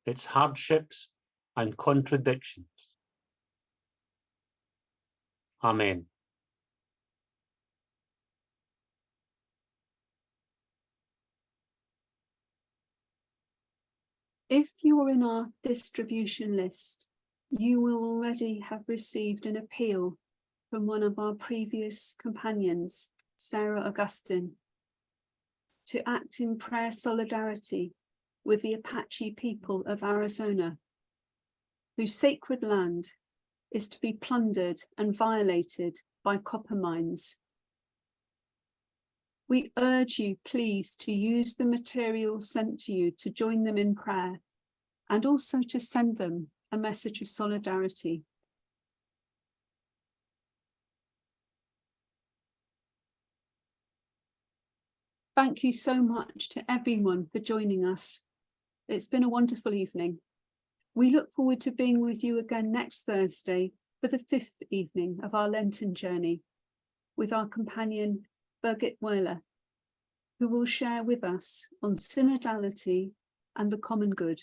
its hardships and contradictions. Amen. If you're in our distribution list, you will already have received an appeal from one of our previous companions, Sarah Augustine, to act in prayer solidarity with the Apache people of Arizona, whose sacred land is to be plundered and violated by copper mines. We urge you, please, to use the materials sent to you to join them in prayer and also to send them a message of solidarity. Thank you so much to everyone for joining us. It's been a wonderful evening. We look forward to being with you again next Thursday for the 5th evening of our Lenten journey with our companion Birgit Weiler, who will share with us on synodality and the common good.